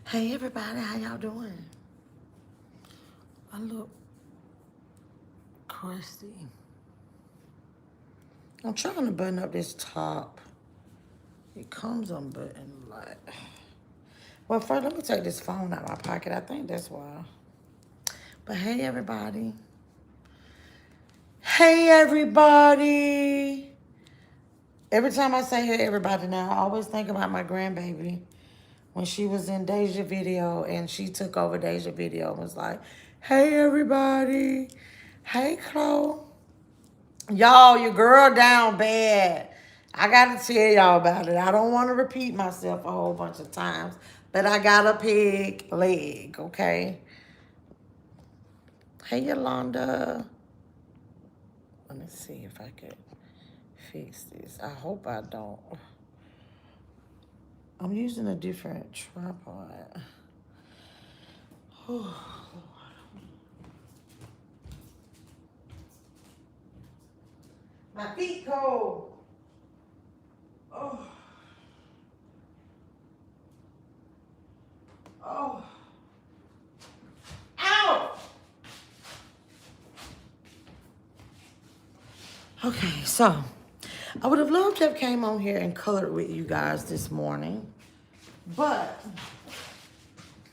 Hey everybody, how y'all doing? I look crusty. I'm trying to button up this top. It comes unbuttoned like. Well, first let me take this phone out of my pocket. I think that's why. But hey everybody. Hey everybody. Every time I say hey everybody now, I always think about my grandbaby when she was in Deja video and she took over Deja video and was like, hey everybody. Hey Chloe. Y'all, your girl down bad. I gotta tell y'all about it. I don't want to repeat myself a whole bunch of times, but I got a pig leg, okay? Hey, Yolanda. Let me see if I could fix this. I hope I don't. I'm using a different tripod. My feet cold. Oh. Oh. Ow! Okay, so I would have loved to have came on here and colored with you guys this morning, but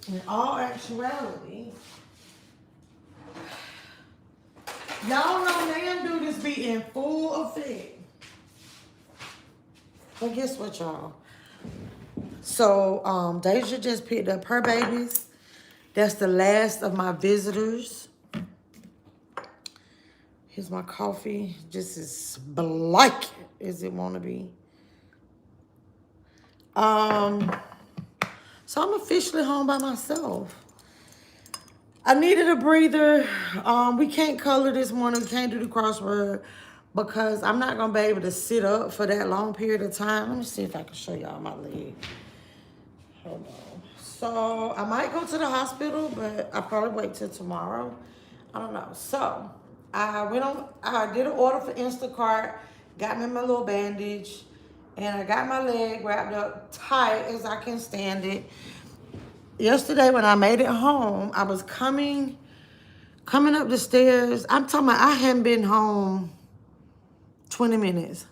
in all actuality, y'all know man dude is be in full effect. But guess what, y'all? So Deja just picked up her babies. That's the last of my visitors. Here's my coffee, just as black as it wanna be. So I'm officially home by myself. I needed a breather. We can't color this morning. We can't do the crossword because I'm not going to be able to sit up for that long period of time. Let me see if I can show y'all my leg. Hold on. So I might go to the hospital, but I'll probably wait till tomorrow. I don't know. So I did an order for Instacart, got me my little bandage, and I got my leg wrapped up tight as I can stand it. Yesterday when I made it home, I was coming up the stairs. I'm talking about I hadn't been home 20 minutes.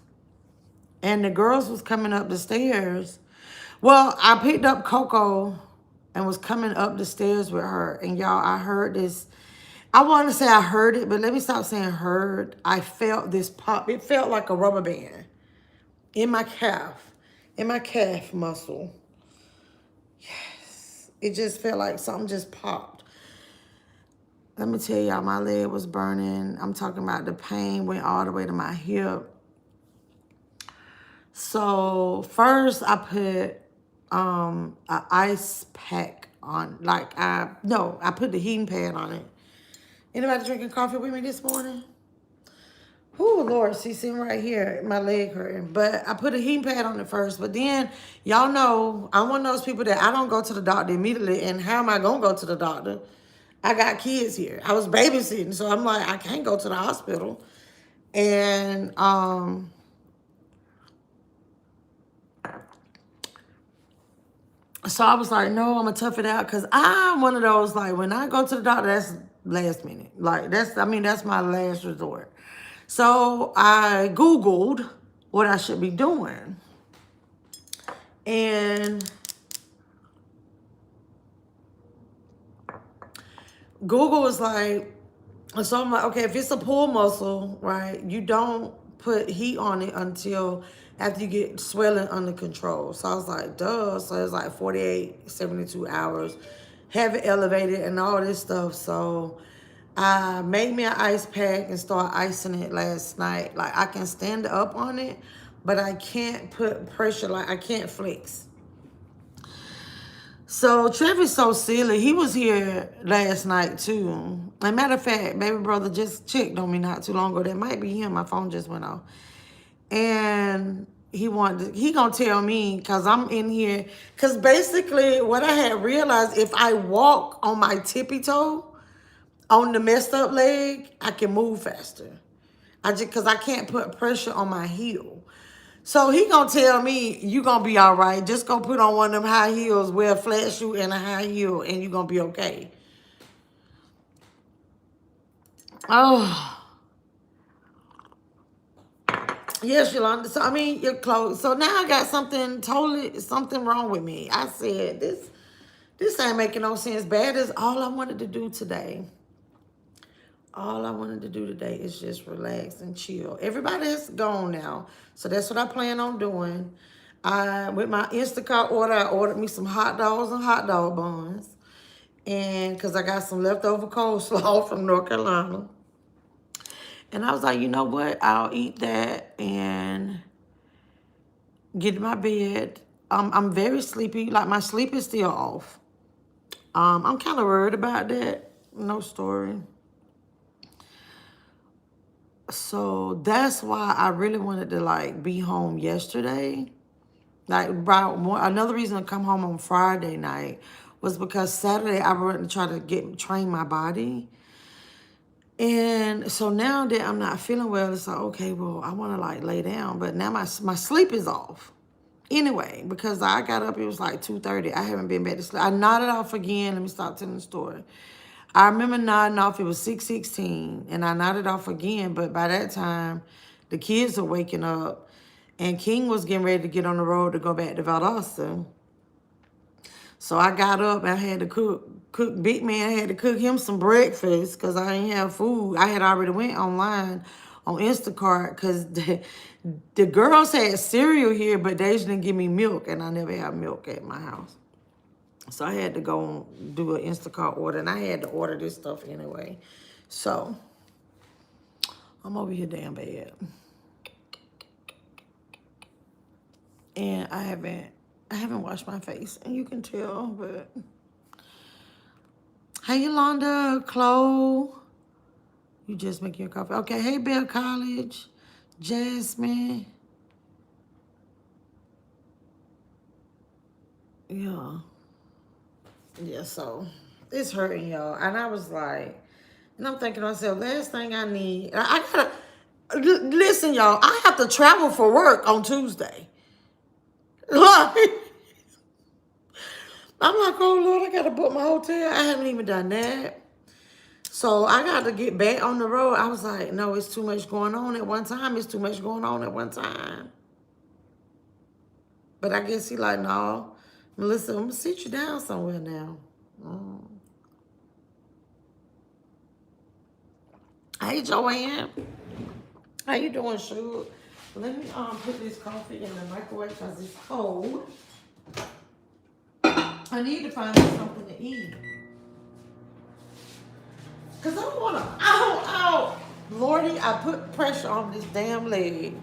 And the girls was coming up the stairs. Well, I picked up Coco and was coming up the stairs with her. And y'all, I heard this. I want to say I heard it, but let me stop saying heard. I felt this pop. It felt like a rubber band in my calf muscle. It just felt like something just popped. Let me tell y'all, my leg was burning. I'm talking about the pain went all the way to my hip. So first I put an ice pack on, I put the heating pad on it. Anybody drinking coffee with me this morning? Oh, Lord, she's sitting right here, my leg hurting. But I put a heating pad on it first. But then, y'all know, I'm one of those people that I don't go to the doctor immediately. And how am I going to go to the doctor? I got kids here. I was babysitting, so I'm like, I can't go to the hospital. And so I was like, no, I'm going to tough it out. Because I'm one of those, like, when I go to the doctor, that's last minute. Like, that's my last resort. So I Googled what I should be doing. And Google was like, so I'm like, okay, if it's a pull muscle, right, you don't put heat on it until after you get swelling under control. So I was like, duh. So it's like 48, 72 hours, have it elevated and all this stuff. So I made me an ice pack and started icing it last night. Like I can stand up on it, but I can't put pressure, like I can't flex. So Trevor's so silly. He was here last night too. As a matter of fact, baby brother just checked on me not too long ago. That might be him. My phone just went off. And he gonna tell me because I'm in here. Because basically what I had realized, if I walk on my tippy toe on the messed up leg, I can move faster. Because I can't put pressure on my heel. So he gonna tell me you gonna be all right. Just go put on one of them high heels, wear a flat shoe and a high heel, and you gonna be okay. Oh, yes, Yolanda. So I mean, your clothes. So now I got something wrong with me. I said this ain't making no sense. Bad is all I wanted to do today. All I wanted to do today is just relax and chill. Everybody is gone now. So that's what I plan on doing. With my Instacart order, I ordered me some hot dogs and hot dog buns. And because I got some leftover coleslaw from North Carolina. And I was like, you know what? I'll eat that and get in my bed. I'm very sleepy. Like, my sleep is still off. I'm kind of worried about that. No story. So that's why I really wanted to like be home yesterday. Like another reason to come home on Friday night was because Saturday I wanted to try to train my body. And so now that I'm not feeling well, it's like, okay, well, I want to like lay down, but now my sleep is off. Anyway, because I got up, it was like 2:30. I haven't been back to sleep. I nodded off again. Let me stop telling the story. I remember nodding off. It was 6:16, and I nodded off again. But by that time, the kids are waking up, and King was getting ready to get on the road to go back to Valdosta. So I got up. I had to cook. Big man had to cook him some breakfast because I didn't have food. I had already went online on Instacart because the girls had cereal here, but they just didn't give me milk, and I never have milk at my house. So I had to go do an Instacart order, and I had to order this stuff anyway. So I'm over here damn bad. And I haven't washed my face, and you can tell, but hey Yolanda, Chloe. You just making your coffee. Okay, hey Bell College, Jasmine. Yeah. Yeah, so it's hurting, y'all. And I was like, and I'm thinking to myself, last thing I need, I gotta, listen, y'all, I have to travel for work on Tuesday. Like, I'm like, oh Lord, I gotta book my hotel. I haven't even done that. So I got to get back on the road. I was like, no, it's too much going on at one time. It's too much going on at one time. But I guess he like, no, Melissa, I'm gonna sit you down somewhere now. Mm. Hey, Joanne. How you doing, Suge? Let me put this coffee in the microwave because it's cold. I need to find something to eat. Because I don't want to, ow. Lordy, I put pressure on this damn leg.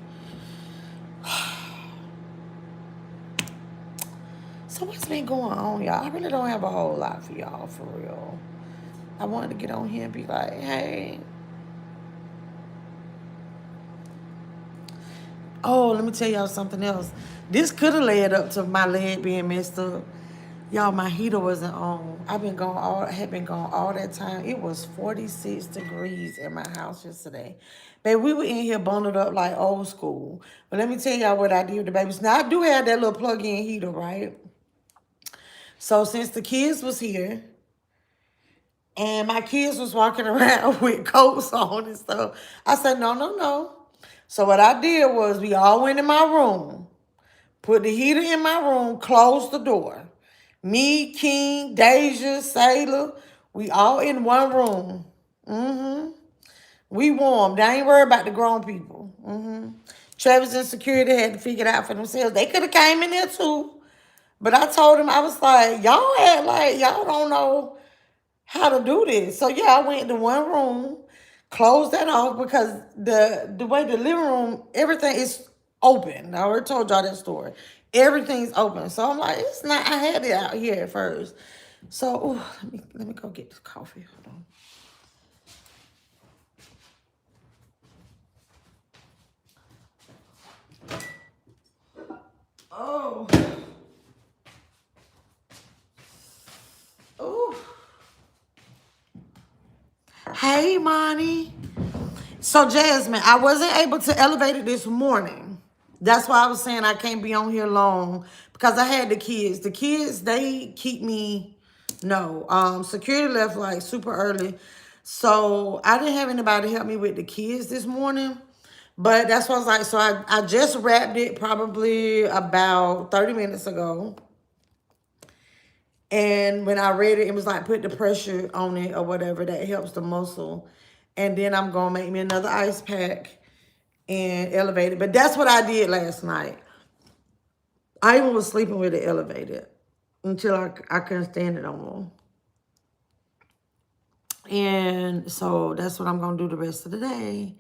So what's been going on, y'all? I really don't have a whole lot for y'all, for real. I wanted to get on here and be like, hey. Oh, let me tell y'all something else. This could have led up to my leg being messed up. Y'all, my heater wasn't on. I had been gone all that time. It was 46 degrees in my house yesterday. Baby, we were in here bundled up like old school. But let me tell y'all what I did with the babies. Now, I do have that little plug-in heater, right? So since the kids was here, and my kids was walking around with coats on and stuff, I said, no. So what I did was we all went in my room, put the heater in my room, closed the door. Me, King, Deja, Sailor, we all in one room. We warm. They ain't worried about the grown people. Travis and security had to figure it out for themselves. They could have came in there too. But I told them, I was like, y'all act like y'all don't know how to do this. So yeah, I went to one room, closed that off because the way the living room, everything is open. I already told y'all that story. Everything's open. So I'm like, it's not, I had it out here at first. So let me go get this coffee. Hold on. Oh. Hey, Monty. So, Jasmine, I wasn't able to elevate it this morning. That's why I was saying I can't be on here long because I had the kids. The kids, they keep me, no. Security left like super early. So I didn't have anybody help me with the kids this morning. But that's what I was like. So I just wrapped it probably about 30 minutes ago. And when I read it, it was like put the pressure on it or whatever. That helps the muscle. And then I'm going to make me another ice pack and elevate it. But that's what I did last night. I even was sleeping with it elevated until I couldn't stand it no more. And so that's what I'm going to do the rest of the day.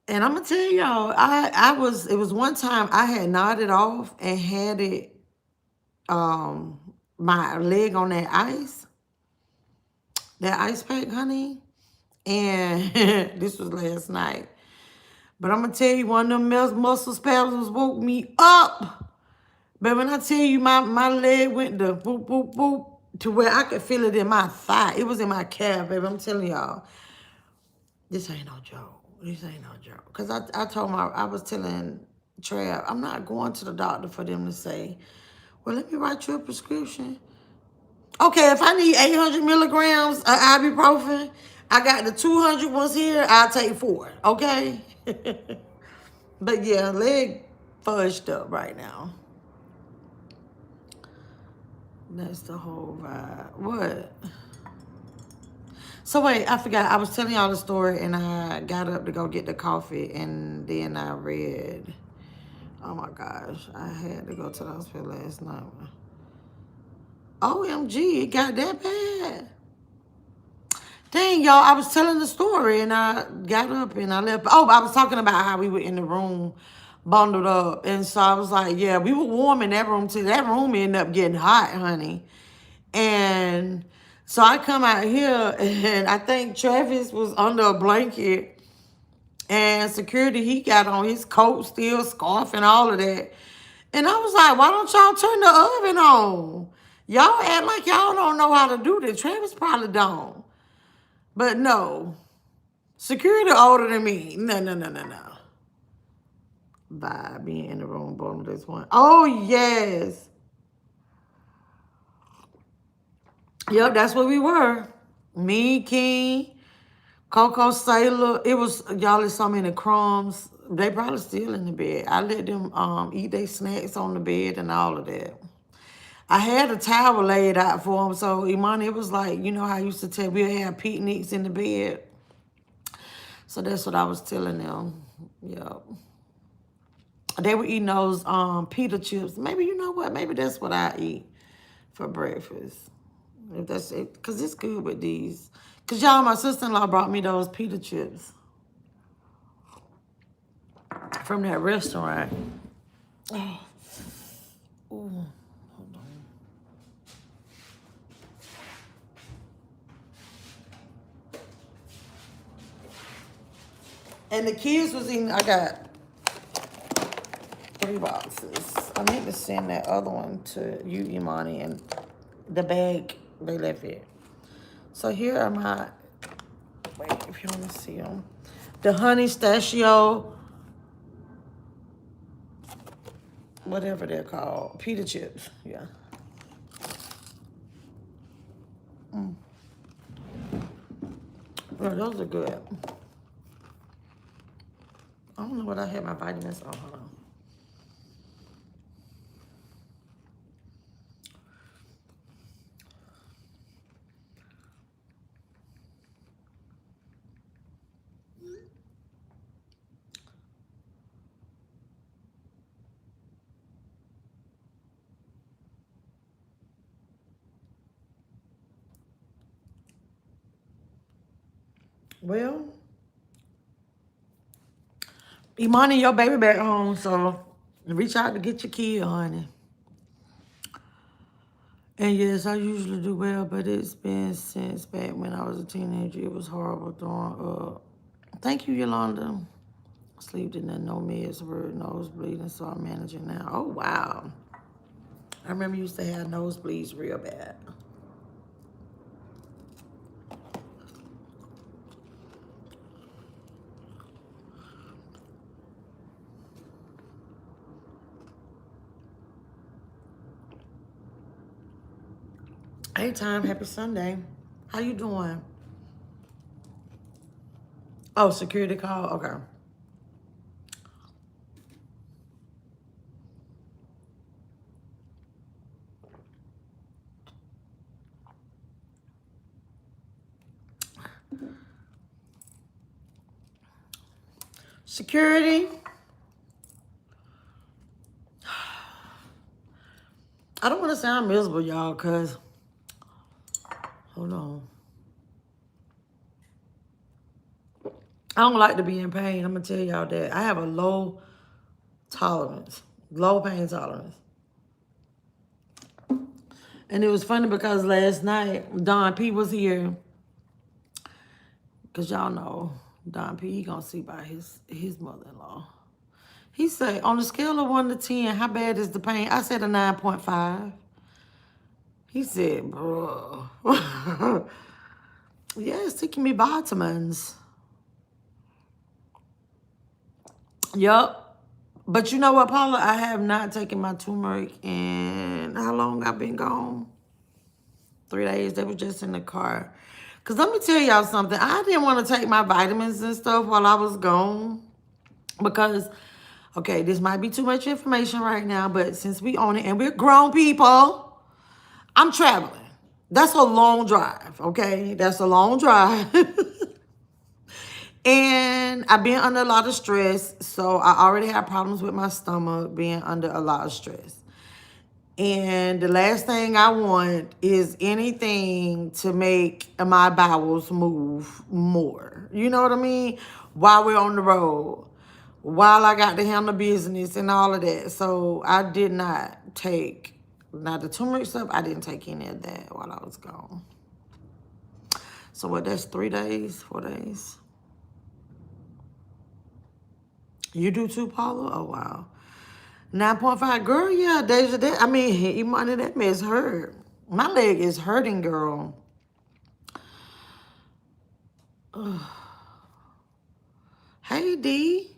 And I'm going to tell y'all, it was one time I had nodded off and had it, my leg on that ice pack, honey. And this was last night. But I'm going to tell you, one of them muscle spasms woke me up. But when I tell you my leg went to boop, boop, boop, to where I could feel it in my thigh. It was in my calf, baby. I'm telling y'all, this ain't no joke. This ain't no joke. Because I was telling Trav, I'm not going to the doctor for them to say, well, let me write you a prescription. Okay, if I need 800 milligrams of ibuprofen, I got the 200 ones here, I'll take 4, okay? But yeah, leg fudged up right now. That's the whole vibe. What? So wait, I forgot. I was telling y'all the story and I got up to go get the coffee and then I read. Oh my gosh. I had to go to the hospital last night. OMG, it got that bad. Dang, y'all, I was telling the story and I got up and I left. Oh, I was talking about how we were in the room bundled up. And so I was like, yeah, we were warm in that room too. That room ended up getting hot, honey. And so I come out here and I think Travis was under a blanket and security, he got on his coat still, scarf and all of that. And I was like, why don't y'all turn the oven on? Y'all act like y'all don't know how to do this. Travis probably don't. But no. Security older than me. No. By being in the room, boom, this one. Oh, yes. Yep, that's what we were. Me, King, Coco, Sailor. It was, y'all, there's so many crumbs. They probably still in the bed. I let them eat their snacks on the bed and all of that. I had a towel laid out for them. So, Imani, it was like, you know how I used to tell, we'll have picnics in the bed. So that's what I was telling them. Yep. They were eating those pita chips. Maybe, you know what? Maybe that's what I eat for breakfast. If that's it, because it's good with these. Because y'all, my sister-in-law brought me those pita chips from that restaurant. Oh. Ooh. Hold on. And the kids was eating, I got 3 boxes. I need to send that other one to you, Imani, and the bag, they left it. So here are my, wait, if you want to see them. The honey pistachio, whatever they're called, pita chips, yeah. Oh, those are good. I don't know what I had my vitamins on, hold on. Well, Imani, your baby back home, so reach out to get your kid, honey. And yes, I usually do well, but it's been since back when I was a teenager. It was horrible throwing up. Thank you, Yolanda. Sleep didn't no meds, word, nose bleeding, so I'm managing now. Oh, wow. I remember you used to have nosebleeds real bad. Hey, time. Happy Sunday. How you doing? Oh, security call. Okay. Security. I don't want to sound miserable, y'all, because, hold on. I don't like to be in pain. I'm going to tell y'all that. I have a low tolerance, low pain tolerance. And it was funny because last night, Don P was here. Because y'all know, Don P, he going to see by his mother-in-law. He said, on a scale of 1 to 10, how bad is the pain? I said a 9.5. He said, bro. Yeah, it's taking me vitamins. Yup. But you know what, Paula? I have not taken my turmeric in how long I've been gone? 3 days. They were just in the car. Because let me tell y'all something. I didn't want to take my vitamins and stuff while I was gone. Because, okay, this might be too much information right now. But since we own it and we're grown people, I'm traveling. That's a long drive, okay? That's a long drive. And I've been under a lot of stress. So I already have problems with my stomach being under a lot of stress. And the last thing I want is anything to make my bowels move more. You know what I mean? While we're on the road. While I got to handle business and all of that. So I did not take, now the turmeric stuff, I didn't take any of that while I was gone. So what, that's 3 days, 4 days? You do too, Paula? Oh, wow. 9.5, girl, yeah, Deja, I mean, Imani, that mess hurt. My leg is hurting, girl. Ugh. Hey, D.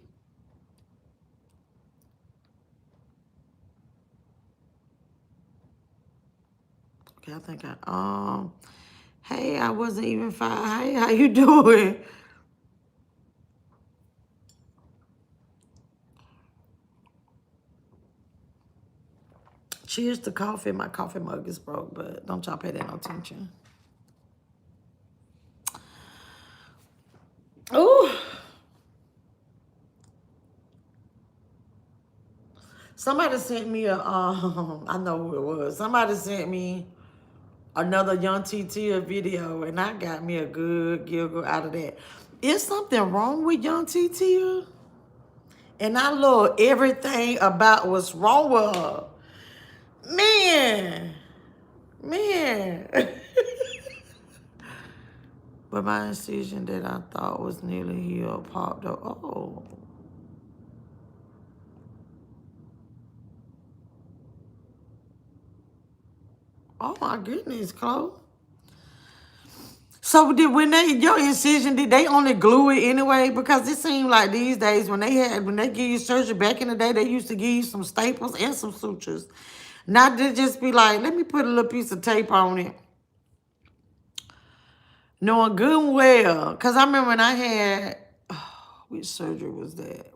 Okay, I think hey, I wasn't even fine. Hey, how you doing? Cheers to coffee. My coffee mug is broke, but don't y'all pay that no attention. Ooh. Somebody sent me a, I know who it was. Somebody sent me another Young TT video, and I got me a good giggle out of that. Is something wrong with Young TT? And I love everything about what's wrong with her. Man. But my incision that I thought was nearly healed popped up. Oh. Oh my goodness, Chloe. So your incision, did they only glue it anyway? Because it seemed like these days when they give you surgery back in the day, they used to give you some staples and some sutures. Not to just be like, let me put a little piece of tape on it. Knowing good and well. Because I remember when I had, which surgery was that?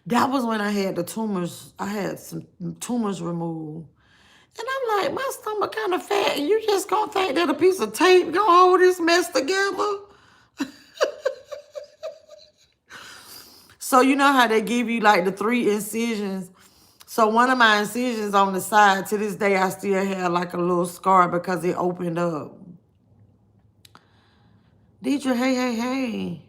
That was when I had the tumors. I had some tumors removed. And I'm like, my stomach kind of fat, and you just gonna think that a piece of tape gonna hold this mess together? So you know how they give you like the 3 incisions? So one of my incisions on the side, to this day, I still have like a little scar because it opened up. Deidre, hey.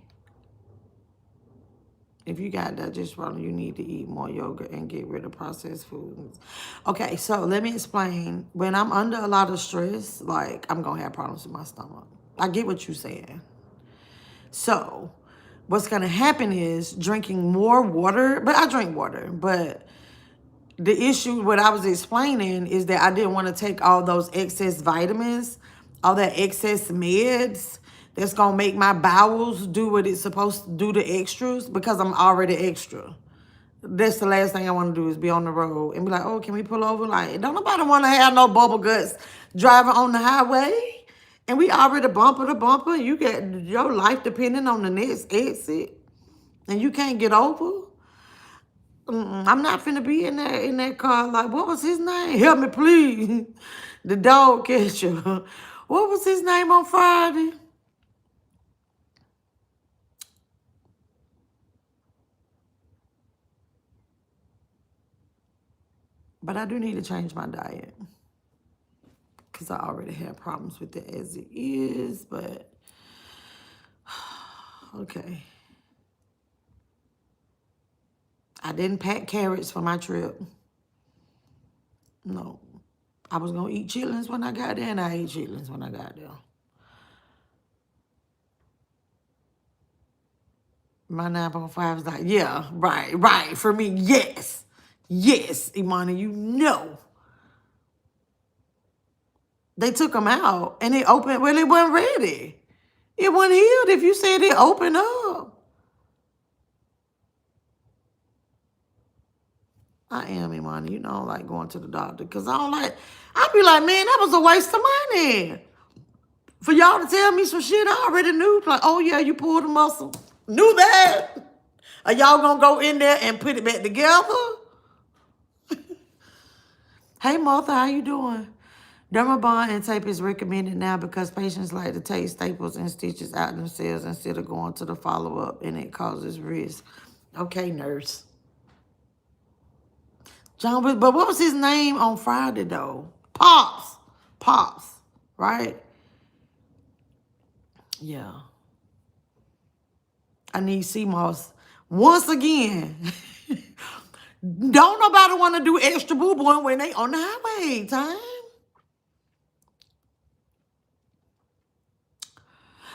If you got digestion problem, you need to eat more yogurt and get rid of processed foods. Okay, so let me explain. When I'm under a lot of stress, like, I'm going to have problems with my stomach. I get what you're saying. So what's going to happen is drinking more water. But I drink water. But the issue, what I was explaining, is that I didn't want to take all those excess vitamins, all that excess meds, that's going to make my bowels do what it's supposed to do, the extras, because I'm already extra. That's the last thing I want to do is be on the road and be like, oh, can we pull over? Like, don't nobody want to have no bubble guts driving on the highway. And we already bumper to bumper. You get your life depending on the next exit. And you can't get over. I'm not finna be in that car. Like, what was his name? Help me, please. The dog catcher. What was his name on Friday? But I do need to change my diet. Because I already have problems with it as it is. But, okay. I didn't pack carrots for my trip. No. I was going to eat chitlins when I got there, and I ate chitlins when I got there. My 9.5 is like, yeah, right. For me, yes. Yes, Imani, you know. They took them out, and it opened, well, it wasn't ready. It wasn't healed if you said it opened up. I am, Imani. You know, I don't like going to the doctor because I be like, man, that was a waste of money. For y'all to tell me some shit I already knew. Like, oh, yeah, you pulled a muscle. Knew that. Are y'all going to go in there and put it back together? Hey, Martha, how you doing? Dermabond and tape is recommended now because patients like to take staples and stitches out themselves instead of going to the follow-up, and it causes risk. Okay, nurse. John, but what was his name on Friday, though? Pops, right? Yeah. I need CMOS. Once again, don't nobody want to do extra boo-booing when they on the highway, time.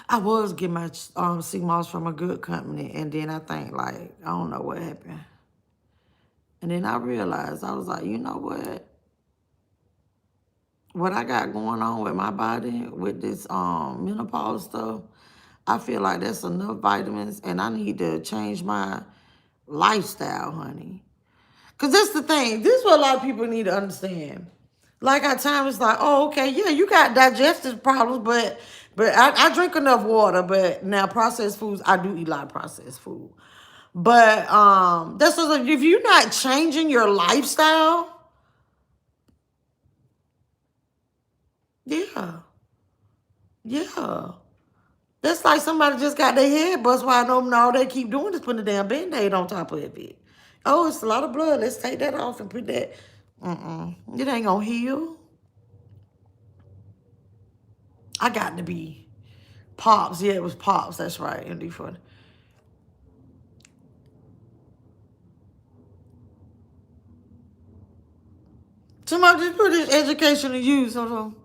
I was getting my CMOS from a good company, and then I think, like, I don't know what happened. And then I realized, I was like, you know what? What I got going on with my body, with this menopause stuff, I feel like that's enough vitamins, and I need to change my lifestyle, honey. Because that's the thing. This is what a lot of people need to understand. Like at times, it's like, oh, okay, yeah, you got digestive problems, but I drink enough water. But now processed foods, I do eat a lot of processed food. But that's what, if you're not changing your lifestyle, yeah, yeah. That's like somebody just got their head bust wide open. All they keep doing is putting a damn Band-Aid on top of it. Oh, it's a lot of blood. Let's take that off and put that. It ain't gonna heal. I got to be Pops. Yeah, it was Pops. That's right. MD for somebody just put this education to use. Hold on.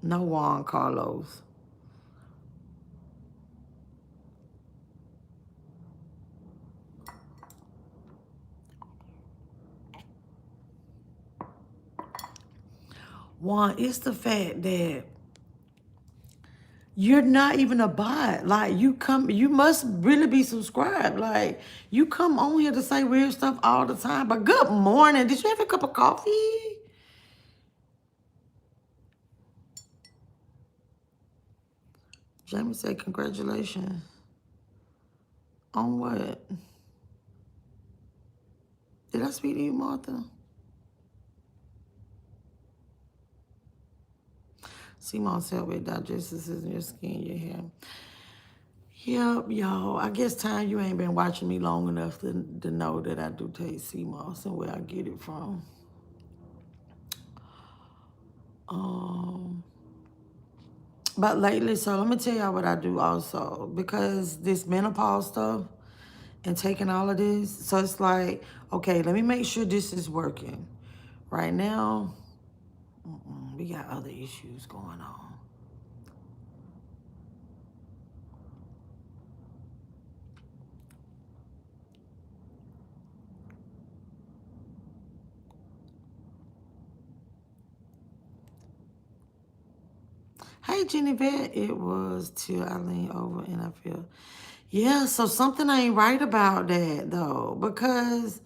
No Juan Carlos. Juan, it's the fact that you're not even a bot. Like, you must really be subscribed. Like, you come on here to say weird stuff all the time. But good morning. Did you have a cup of coffee? Jamie said, congratulations. On what? Did I speak to you, Martha? CMOS help with digestive in your skin, your hair. Yep, y'all. I guess time you ain't been watching me long enough to know that I do take CMOS and where I get it from. But lately, so let me tell y'all what I do also. Because this menopause stuff and taking all of this, so it's like, okay, let me make sure this is working. Right now, we got other issues going on. Hey, Jenny Vet, it was till I leaned over and I feel, Yeah, so something ain't right about that though, because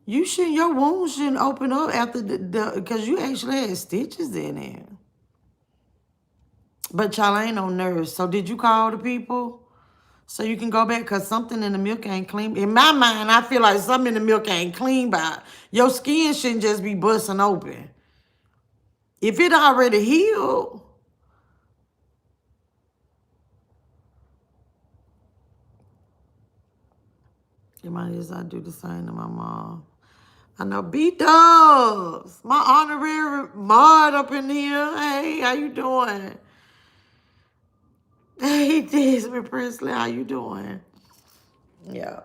your wound shouldn't open up after because you actually had stitches in it. But y'all ain't no nurse. So did you call the people so you can go back? Because something in the milk ain't clean. In my mind, I feel like something in the milk ain't clean by your skin shouldn't just be busting open. If it already healed, it might as I do the same to my mom. I know B-Dubs, my honorary mod up in here. Hey, how you doing? Hey, Desmond Presley, how you doing? Yeah.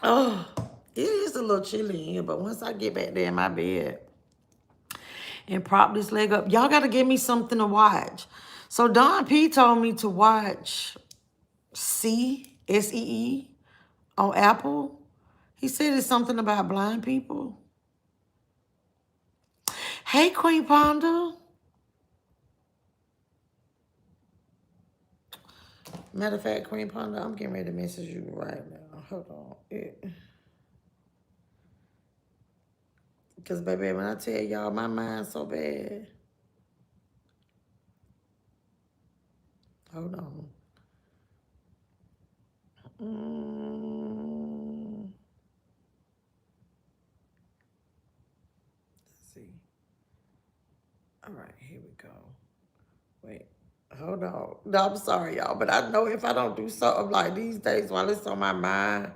Oh, it is a little chilly in here, but once I get back there in my bed and prop this leg up, y'all got to give me something to watch. So Don P told me to watch SEE on Apple. He said it's something about blind people. Hey, Queen Ponda. Matter of fact, Queen Ponda, I'm getting ready to message you right now. Hold on. Because, baby, when I tell y'all my mind's so bad. Hold on. Let's see. All right, here we go. Wait. Hold on. No, I'm sorry, y'all, but I know if I don't do something like these days while it's on my mind.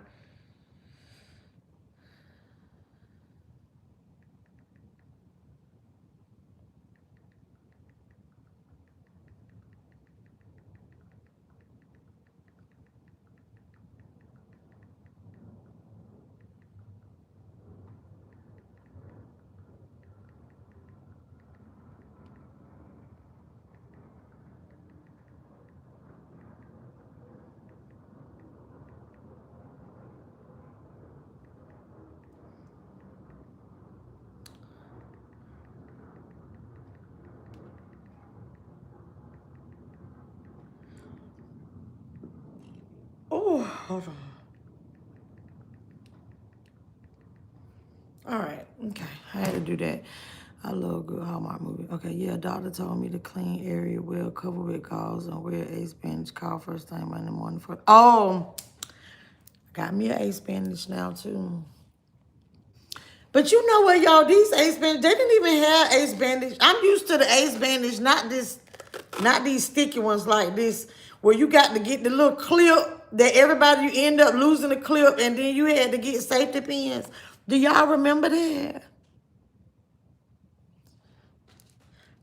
Oh, hold on. All right. Okay. I had to do that. I love good Hallmark movie. Okay, yeah, doctor told me to clean area well, cover with gauze, and wear ace bandage. Call first thing Monday morning for. Oh, got me an ace bandage now, too. But you know what, y'all? These ace bandage, they didn't even have ace bandage. I'm used to the ace bandage, not these sticky ones like this, where you got to get the little clip that everybody, you end up losing the clip, and then you had to get safety pins. Do y'all remember that?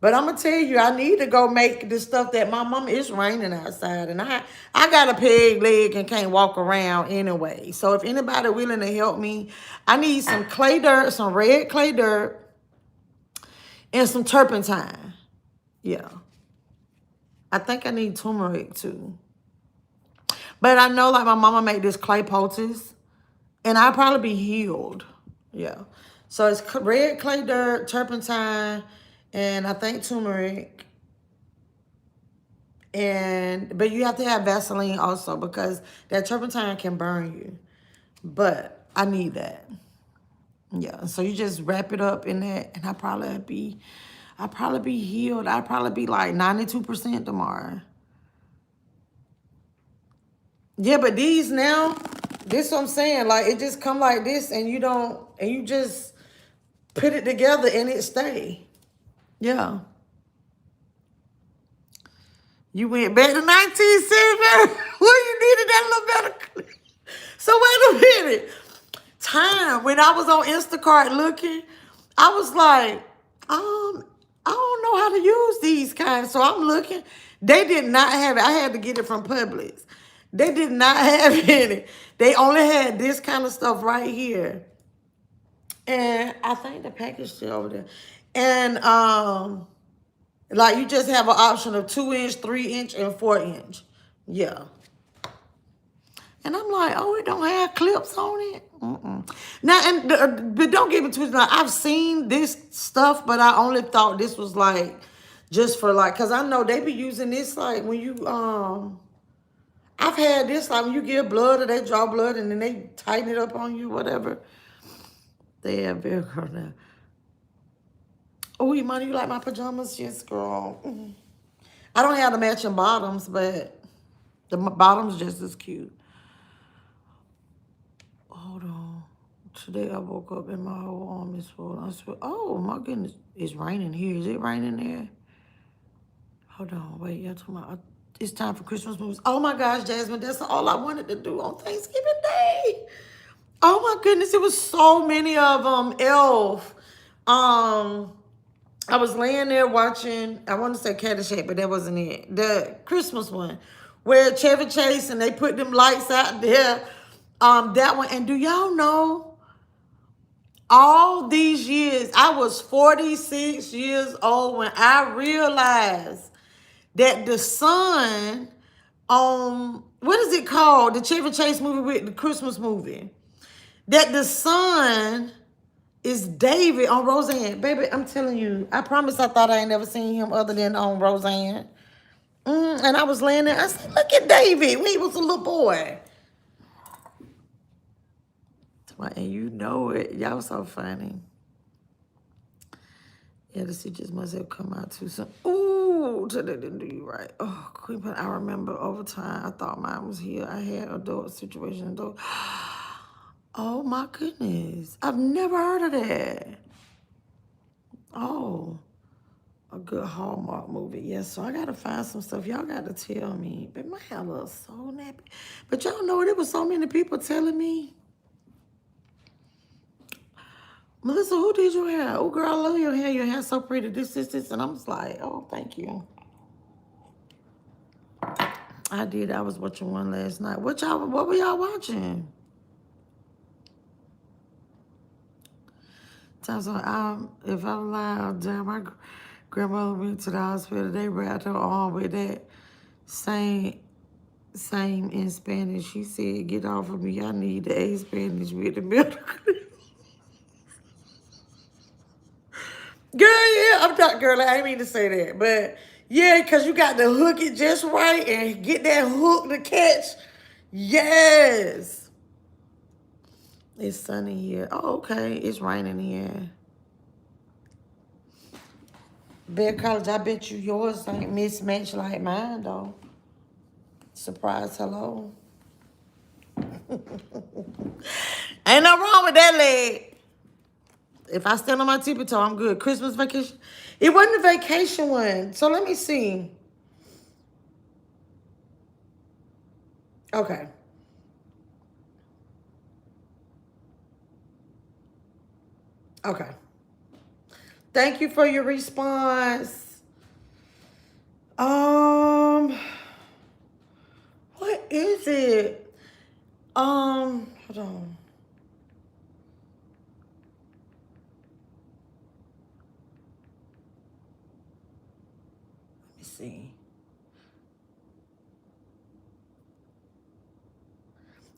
But I'm gonna tell you, I need to go make the stuff that my mama. It's raining outside, and I got a peg leg and can't walk around anyway. So if anybody willing to help me, I need some clay dirt, some red clay dirt, and some turpentine. Yeah, I think I need turmeric too. But I know, like, my mama made this clay poultice, and I'll probably be healed. Yeah. So it's red clay dirt, turpentine, and I think turmeric. But you have to have Vaseline also, because that turpentine can burn you. But I need that. Yeah. So you just wrap it up in that, and I'll probably be healed. I'll probably be like 92% tomorrow. Yeah, but these now, this what I'm saying. Like, it just come like this, and you just put it together and it stay. Yeah. You went back to 1970 where you needed that little better. So wait a minute. Time when I was on Instacart looking, I was like, I don't know how to use these kinds. So I'm looking. They did not have it. I had to get it from Publix. They did not have it. They only had this kind of stuff right here. And I think the package still over there. And like, you just have an option of 2-inch, 3-inch, and 4-inch. Yeah. And I'm like, oh, it don't have clips on it. Now, but don't get me twisted. Now, I've seen this stuff, but I only thought this was like Just for like, cause I know they be using this like when you I've had this like when you give blood or they draw blood and then they tighten it up on you, whatever. They have Velcro now. Oh, Imani, you like my pajamas? Yes, girl. I don't have the matching bottoms, but the bottoms just as cute. Hold on. Today I woke up and my whole arm is full. I swear, oh my goodness, it's raining here. Is it raining there? Hold on, wait, y'all talking about, it's time for Christmas movies. Oh my gosh, Jasmine, that's all I wanted to do on Thanksgiving Day. Oh my goodness, it was so many of them. Elf. I was laying there watching, I want to say Cashapp, but that wasn't it. The Christmas one, where Chevy Chase and they put them lights out there. That one. And do y'all know, all these years, I was 46 years old when I realized that the son what is it called? The Chevy Chase movie with the Christmas movie. That the son is David on Roseanne. Baby, I'm telling you, I promise I thought I ain't never seen him other than on Roseanne. And I was laying there, I said, look at David when he was a little boy. And you know it. Y'all so funny. Yeah, the just must have come out too soon. Ooh, they didn't do you right. Oh, Queen, but I remember over time, I thought mine was here. I had adult situation, adult. Oh my goodness. I've never heard of that. Oh, a good Hallmark movie. Yes, so I gotta find some stuff. Y'all gotta tell me. But my hair looks so nappy. But y'all know there was so many people telling me, Melissa, who did your hair? Oh, girl, I love your hair. Your hair's so pretty. This. And I'm just like, oh, thank you. I did. I was watching one last night. What were y'all watching? Times if I lie, damn, my grandmother went to the hospital. They wrapped her arm with that same in Spanish. She said, get off of me. I need the A Spanish with the medical. Girl, yeah, I'm not, girl, I ain't mean to say that. But yeah, because you got to hook it just right and get that hook to catch. Yes. It's sunny here. Oh, okay. It's raining here. Bear College, I bet you yours ain't mismatched like mine, though. Surprise, hello. Ain't no wrong with that leg. If I stand on my tippy toe, I'm good. Christmas vacation. It wasn't a vacation one. So let me see. Okay. Okay. Thank you for your response. What is it? Hold on. Let me see.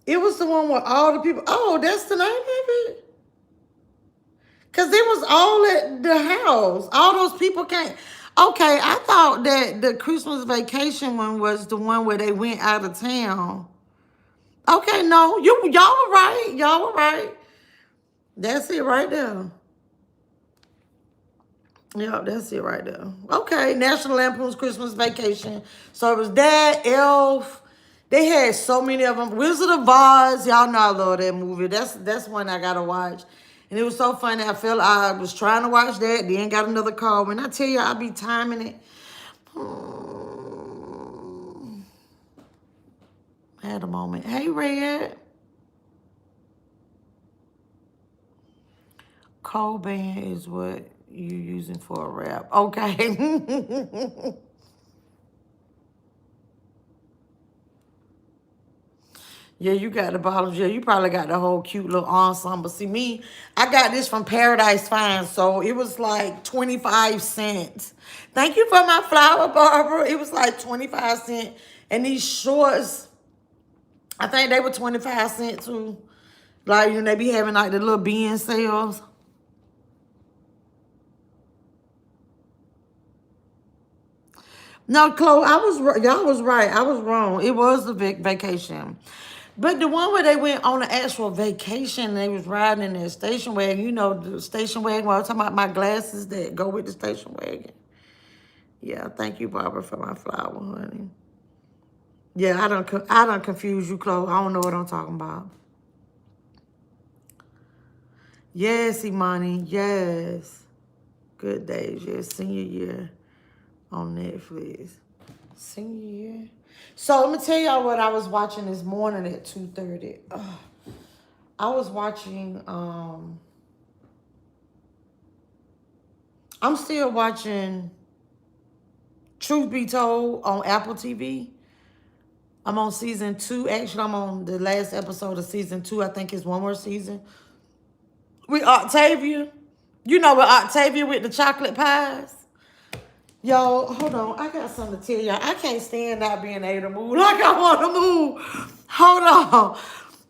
It was the one with all the people. Oh, that's the name of it? Because it was all at the house. All those people came. Okay, I thought that the Christmas vacation one was the one where they went out of town. Okay, no, y'all were right. Y'all were right. That's it right there. Yeah, that's it right there. Okay, National Lampoon's Christmas Vacation. So it was that, Elf. They had so many of them. Wizard of Oz. Y'all know I love that movie. That's one I gotta watch. And it was so funny. I was trying to watch that. Then got another call. When I tell you I be timing it. I had a moment. Hey, Red. Cold band is what you using for a rap. Okay. Yeah, you got the bottoms. Yeah, you probably got the whole cute little ensemble. See, me, I got this from Paradise Fine, so it was like 25 cents. Thank you for my flower, Barbara. It was like 25 cents. And these shorts, I think they were 25 cents too. Like, you know, they be having like the little bin sales. No, Chloe, y'all was right. I was wrong. It was the vacation. But the one where they went on an actual vacation, they was riding in their station wagon. You know, the station wagon. While I was talking about my glasses that go with the station wagon. Yeah, thank you, Barbara, for my flower, honey. Yeah, I don't confuse you, Chloe. I don't know what I'm talking about. Yes, Imani. Yes. Good days. Yes, senior year on Netflix. Senior year. So let me tell y'all what I was watching this morning at 2:30. I was watching. I'm still watching. Truth Be Told on Apple TV. I'm on season 2. Actually, I'm on the last episode of season 2. I think it's one more season. With Octavia. You know, with Octavia with the chocolate pies. Yo, hold on. I got something to tell y'all. I can't stand not being able to move like I want to move. Hold on.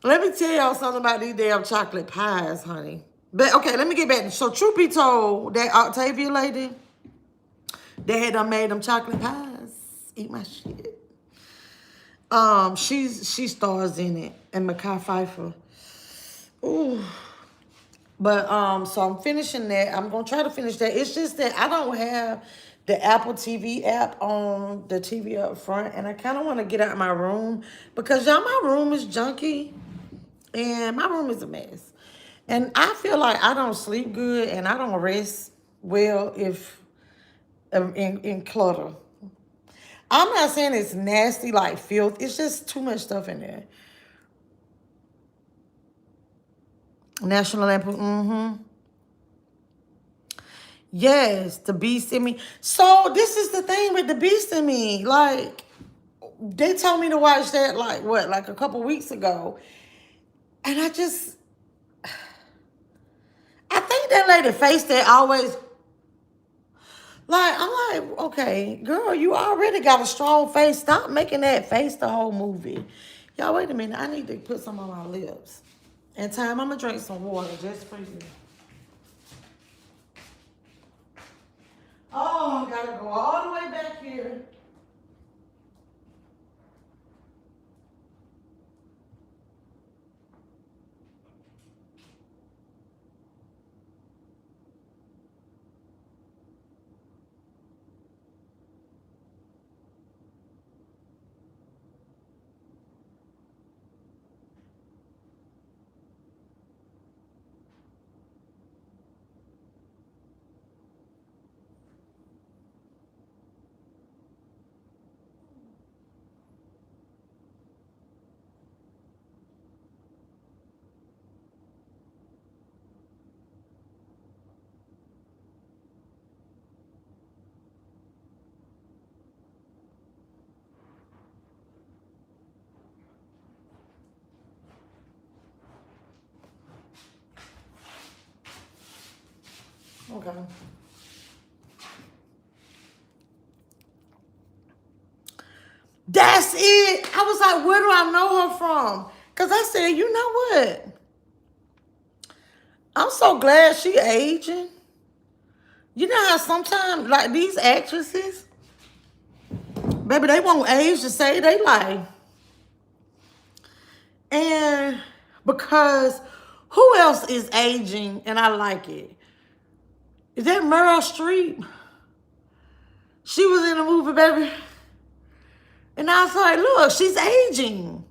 Let me tell y'all something about these damn chocolate pies, honey. But okay, let me get back. So, truth be told, that Octavia lady, they had done made them chocolate pies. Eat my shit. She stars in it, and Mekhi Phifer. Ooh. But so I'm finishing that. I'm gonna try to finish that. It's just that I don't have the Apple TV app on the TV up front, and I kind of want to get out of my room because y'all, my room is junky, and my room is a mess. And I feel like I don't sleep good, and I don't rest well if in clutter. I'm not saying it's nasty like filth. It's just too much stuff in there. National Lampoon. Mm-hmm. Yes, the Beast in Me. So this is the thing with the Beast in Me. Like, they told me to watch that like a couple weeks ago. And I think that lady face that always, like, I'm like, okay, girl, you already got a strong face. Stop making that face the whole movie. Y'all, wait a minute. I need to put some on my lips. And time, I'm going to drink some water just for you. Oh, I got to go all the way back here. Okay. That's it. I was like, where do I know her from? Because I said, you know what? I'm so glad she aging. You know how sometimes, like, these actresses, baby, they won't age to say they like. And because who else is aging and I like it? Is that Meryl Streep? She was in the movie, baby. And I was like, look, she's aging.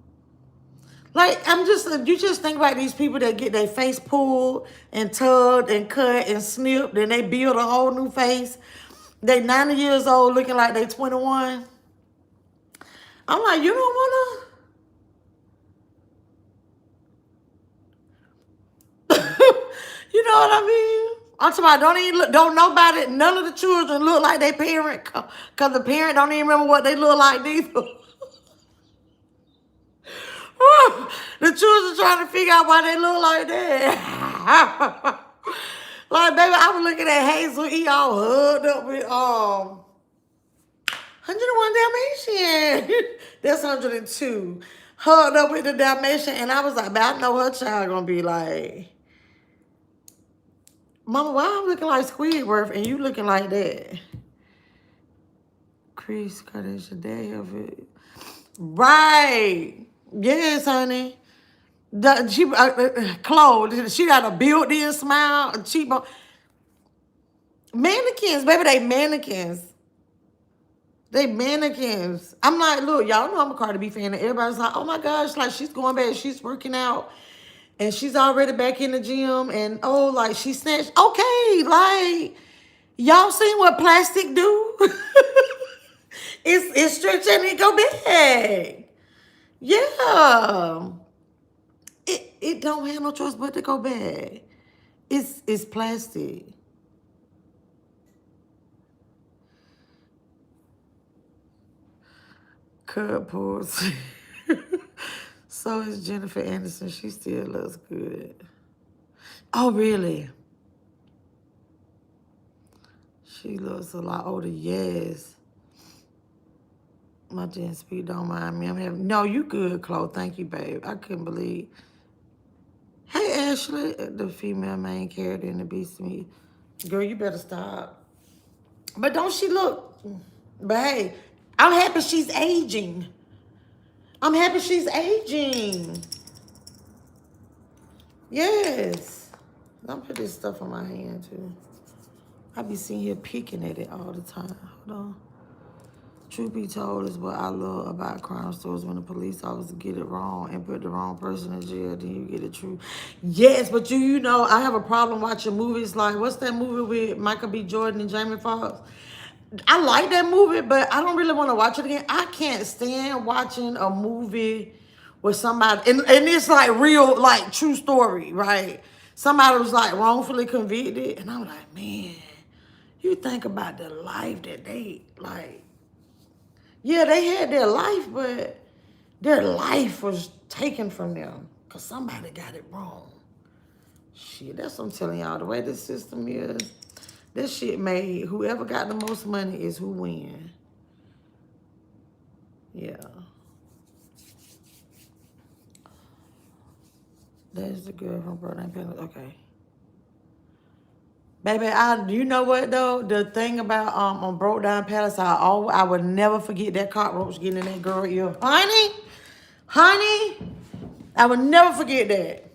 Like, you just think about these people that get their face pulled and tugged and cut and snipped and they build a whole new face. They 90 years old looking like they 21. I'm like, you don't want to? You know what I mean? I'm talking about don't nobody, none of the children look like their parent because the parent don't even remember what they look like neither. The children trying to figure out why they look like that. Like, baby, I was looking at Hazel E all hugged up with 101 Dalmatian. That's 102. Hugged up with the Dalmatian. And I was like, I know her child gonna be like, Mama, why I'm looking like Squidward and you looking like that? Chris Kardashian, dad of it. Right. Yes, honey. Chloe, she got a built-in smile, a cheekbone. Mannequins, baby, they mannequins. They mannequins. I'm like, look, y'all know I'm a Cardi B fan, and everybody's like, oh my gosh, like she's going back, she's working out, and she's already back in the gym, and oh, like she snatched. Okay, like y'all seen what plastic do? it's stretch and it go back. Yeah. It don't have no choice but to go back. It's plastic. Cut pulls. So is Jennifer Anderson. She still looks good. Oh, really? She looks a lot older. Yes. My Gen Speed don't mind me. I'm having. No, you good, Chloe. Thank you, babe. I couldn't believe. Hey, Ashley, the female main character in the Beast of Me. Girl, you better stop. But don't she look? But hey, I'm happy she's aging. I'm happy she's aging. Yes. Don't put this stuff on my hand, too. I be sitting here picking at it all the time. Hold on. Truth be told is what I love about crime stories when the police officer get it wrong and put the wrong person in jail, then you get it true. Yes, but you know, I have a problem watching movies like, what's that movie with Michael B. Jordan and Jamie Foxx? I like that movie, but I don't really want to watch it again. I can't stand watching a movie with somebody, and it's like real, like true story, right? Somebody was like wrongfully convicted, and I'm like, man, you think about the life that they, like, yeah, they had their life, but their life was taken from them because somebody got it wrong. Shit, that's what I'm telling y'all. The way this system is, this shit made whoever got the most money is who win. Yeah. There's the girl from Broadway. Okay. Baby, you know what though? The thing about on Broke Down Palace, I would never forget that cockroach getting in that girl ear. Honey, I would never forget that.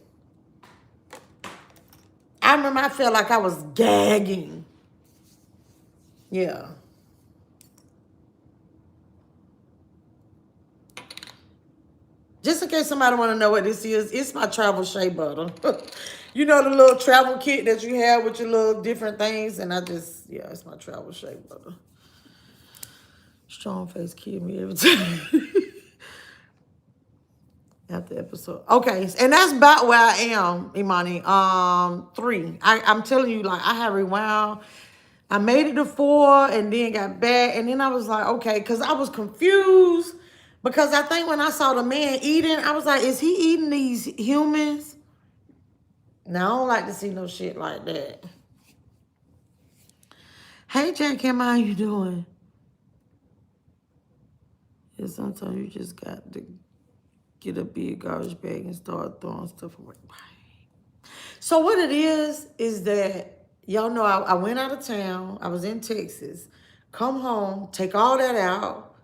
I remember I felt like I was gagging. Yeah. Just in case somebody want to know what this is, it's my travel shea butter. You know the little travel kit that you have with your little different things, and yeah, it's my travel shea butter. Strong face kill me every time. After episode. Okay, and that's about where I am, Imani. 3. I'm telling you, like, I have rewound. I made it to 4 and then got back. And then I was like, okay, because I was confused. Because I think when I saw the man eating, I was like, is he eating these humans? Now, I don't like to see no shit like that. Hey, Jack Kim, how you doing? Yeah, sometimes you just got to get a big garbage bag and start throwing stuff away. So what it is that, y'all know I went out of town. I was in Texas. Come home, take all that out.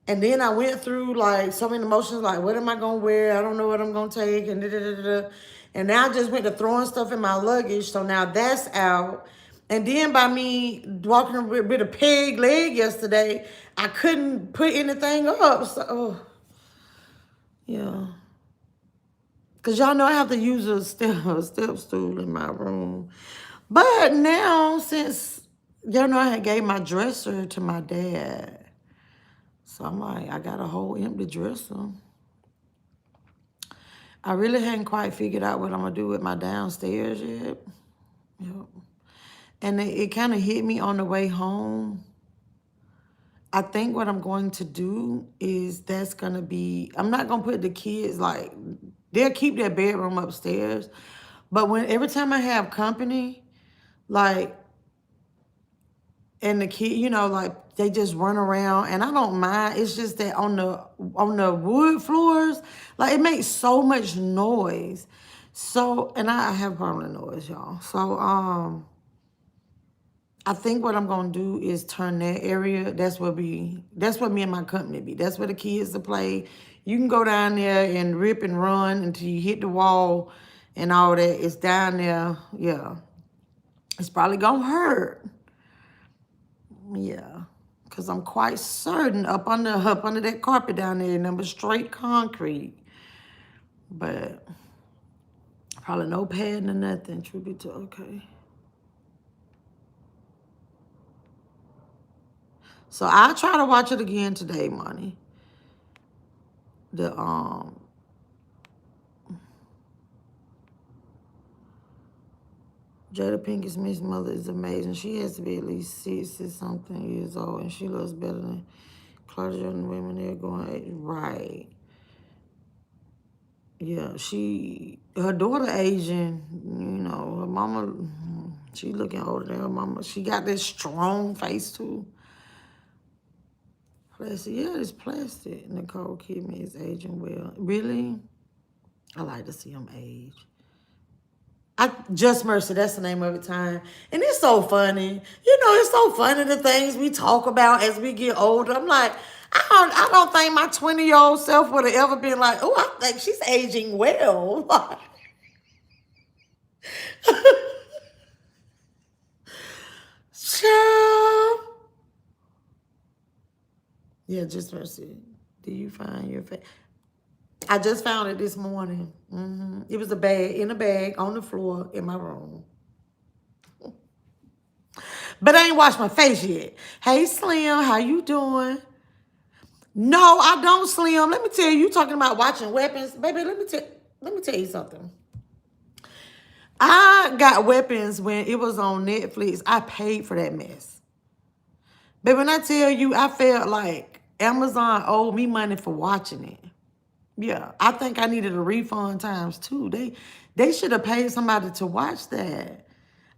And then I went through like so many emotions, like what am I going to wear? I don't know what I'm going to take. And da-da-da-da. And now I just went to throwing stuff in my luggage. So now that's out. And then by me walking with a peg leg yesterday, I couldn't put anything up. So, yeah. Because y'all know I have to use a step stool in my room. But now, since y'all know I had gave my dresser to my dad. So I'm like, I got a whole empty dresser. I really hadn't quite figured out what I'm going to do with my downstairs yet. Yep. And it kind of hit me on the way home. I think what I'm going to do is that's going to be, I'm not going to put the kids, like, they'll keep their bedroom upstairs. But every time I have company, like, and the kid, you know, like, they just run around. And I don't mind. It's just that on the wood floors, like, it makes so much noise. So, and I have permanent noise, y'all. So, I think what I'm gonna do is turn that area. That's what me and my company be. That's where the kids to play. You can go down there and rip and run until you hit the wall and all that. It's down there. Yeah. It's probably gonna hurt. Yeah. Cause I'm quite certain up under that carpet down there, number straight concrete. But probably no padding or nothing. Truth be told, okay. So I'll try to watch it again today, Money. The Jada Pinkett Smith's mother is amazing. She has to be at least 60-something years old, and she looks better than Claudia Jordan women. They're going right. Yeah, her daughter Asian. You know, her mama, she looking older than her mama. She got this strong face too. Plastic, yeah, it's plastic. Nicole Kidman is aging well. Really? I like to see him age. Just Mercy, that's the name of it, time. And it's so funny. You know, it's so funny the things we talk about as we get older. I'm like, I don't think my 20-year-old self would have ever been like, oh, I think she's aging well. Child. Yeah, Just Mercy. Do you find your face? I just found it this morning. It was in a bag on the floor in my room. But I ain't washed my face yet. Hey, Slim, how you doing? No, I don't, Slim. Let me tell you, talking about watching weapons. Baby, let me tell you something. I got weapons when it was on Netflix. I paid for that mess. But when I tell you, I felt like Amazon owed me money for watching it. Yeah, I think I needed a refund times two. They should have paid somebody to watch that.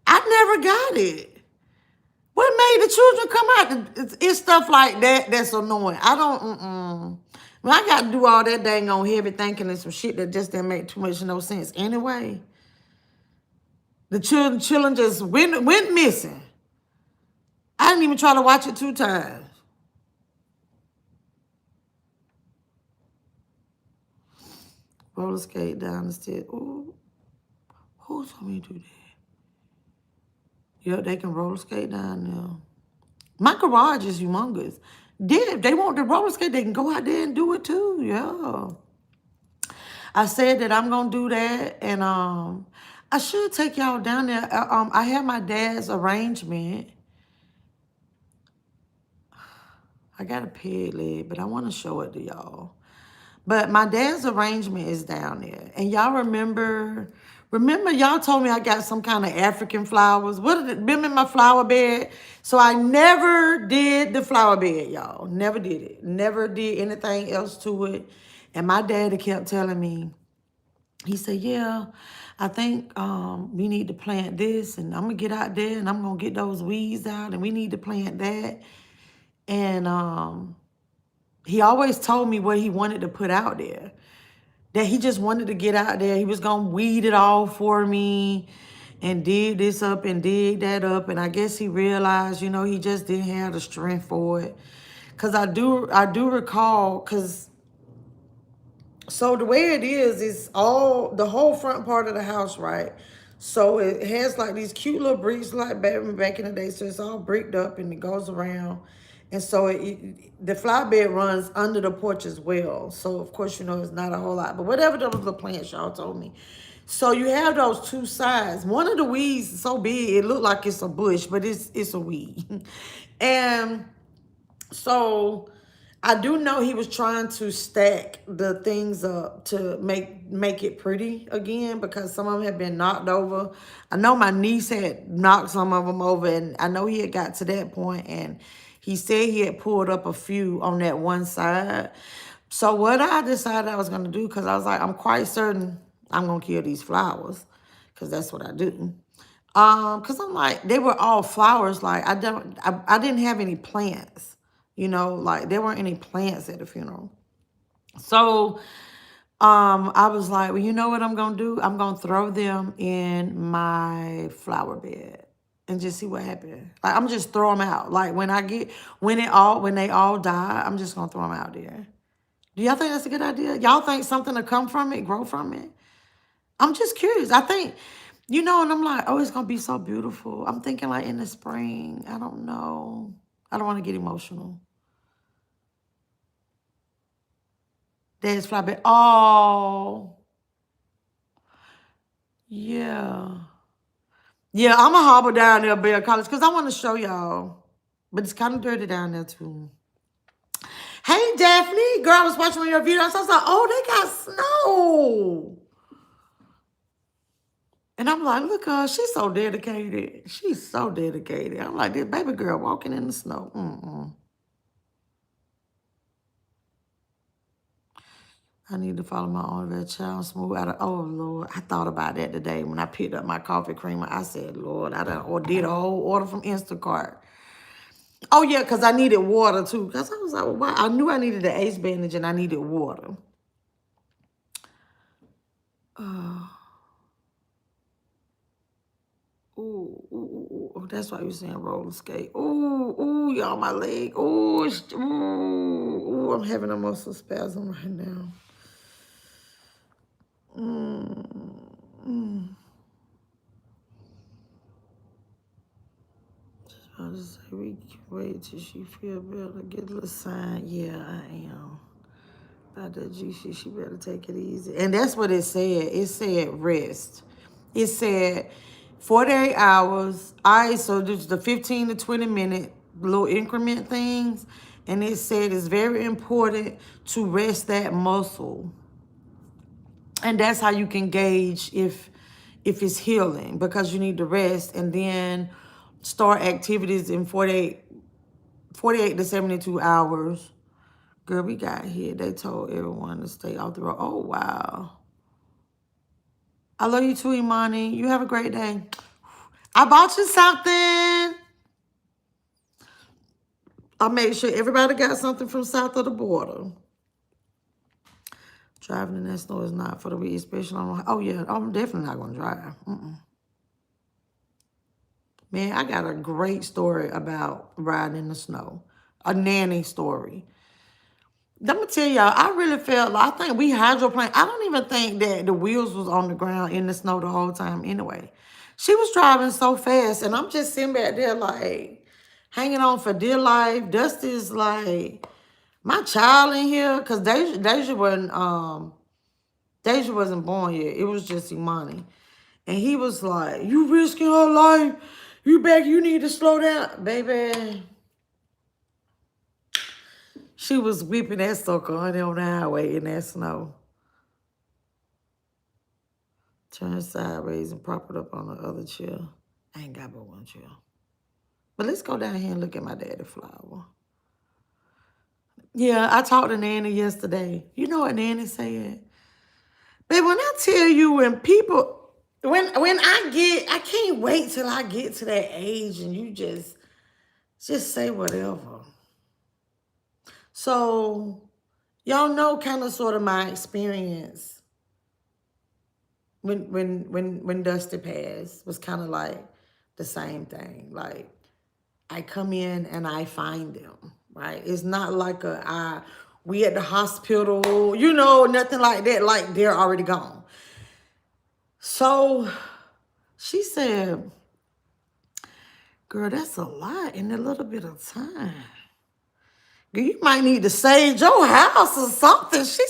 I never got it. What made the children come out? It's stuff like that that's annoying. I don't, When I got to do all that dang on heavy thinking and some shit that just didn't make too much no sense anyway. The children just went missing. I didn't even try to watch it 2 times. Roller skate down the stairs. Ooh, who told me to do that? Yeah, they can roller skate down there. My garage is humongous. If they want to roller skate, they can go out there and do it too. Yeah. I said that I'm gonna do that, and I should take y'all down there. I have my dad's arrangement. I got a peg leg, but I want to show it to y'all. But my dad's arrangement is down there, and y'all remember y'all told me I got some kind of African flowers. Remember my flower bed? So I never did the flower bed, y'all. Never did it. Never did anything else to it. And my daddy kept telling me, he said, yeah, I think we need to plant this, and I'm going to get out there, and I'm going to get those weeds out, and we need to plant that. And he always told me what he wanted to put out there. That he just wanted to get out there. He was going to weed it all for me and dig this up and dig that up. And I guess he realized, you know, he just didn't have the strength for it. Because I do recall, because so the way it is all the whole front part of the house, right? So it has like these cute little bricks like back in the day. So it's all bricked up and it goes around. And so the flower bed runs under the porch as well. So of course, you know, it's not a whole lot. But whatever those little plants y'all told me. So you have those two sides. One of the weeds is so big, it looked like it's a bush, but it's a weed. And so I do know he was trying to stack the things up to make it pretty again, because some of them had been knocked over. I know my niece had knocked some of them over, and I know he had got to that point, and he said he had pulled up a few on that one side. So what I decided I was going to do, because I was like, I'm quite certain I'm going to kill these flowers, because that's what I do. Because I'm like, they were all flowers. Like, I didn't have any plants. You know, like there weren't any plants at the funeral. So I was like, well, you know what I'm going to do? I'm going to throw them in my flower bed. and just see what happens. Like, I'm just throw them out. Like, when they all die, I'm just gonna throw them out there. Do y'all think that's a good idea? Y'all think something will come from it, grow from it? I'm just curious. I think, and I'm like, oh, it's gonna be so beautiful. I'm thinking like in the spring. I don't know. I don't want to get emotional. There's flyback. Oh, yeah. Yeah, I'm going to hobble down there, Bear College, because I want to show y'all. But it's kind of dirty down there, too. Hey, Daphne. Girl, I was watching one of your videos. I was like, oh, they got snow. And I'm like, look, she's so dedicated. She's so dedicated. I'm like, this baby girl walking in the snow. I need to follow my own red child smooth out of, oh, Lord. I thought about that today when I picked up my coffee creamer. I said, Lord, I did a whole order from Instacart. Oh, yeah, because I needed water, too. Because I was like, well, why? I knew I needed the ace bandage and I needed water. Ooh, that's why you saying roller skate. Ooh, y'all, my leg. Ooh, I'm having a muscle spasm right now. I just say we can wait till she feel better. Get a little sign. Yeah, I am. About that juicy, she better take it easy. And that's what it said. It said rest. It said 48 hours. All right, so there's the 15 to 20 minute little increment things. And it said it's very important to rest that muscle. And that's how you can gauge if it's healing, because you need to rest and then start activities in 48 to 72 hours. Girl, we got here. They told everyone to stay off the road. Oh, wow. I love you too, Imani. You have a great day. I bought you something. I made sure everybody got something from south of the border. Driving in that snow is not for the weak, especially on. Oh, yeah. I'm definitely not going to drive. Man, I got a great story about riding in the snow. A nanny story. Let me tell y'all, I really felt like, I think we hydroplaned. I don't even think that the wheels was on the ground in the snow the whole time anyway. She was driving so fast, and I'm just sitting back there like, hanging on for dear life. Dusty's like, my child in here, because Deja wasn't born yet. It was just Imani. And he was like, you risking her life. You need to slow down. Baby. She was whipping that sucker on the highway in that snow. Turned sideways and prop it up on the other chair. I ain't got but one chair. But let's go down here and look at my daddy flower. Yeah, I talked to Nanny yesterday. You know what Nanny said? Babe, when I tell you when I can't wait till I get to that age and you just say whatever. So, y'all know kind of sort of my experience when Dusty passed was kind of like the same thing. Like, I come in and I find them, right? It's not like we at the hospital, nothing like that. Like, they're already gone. So, she said, girl, that's a lot in a little bit of time. Girl, you might need to sage your house or something. She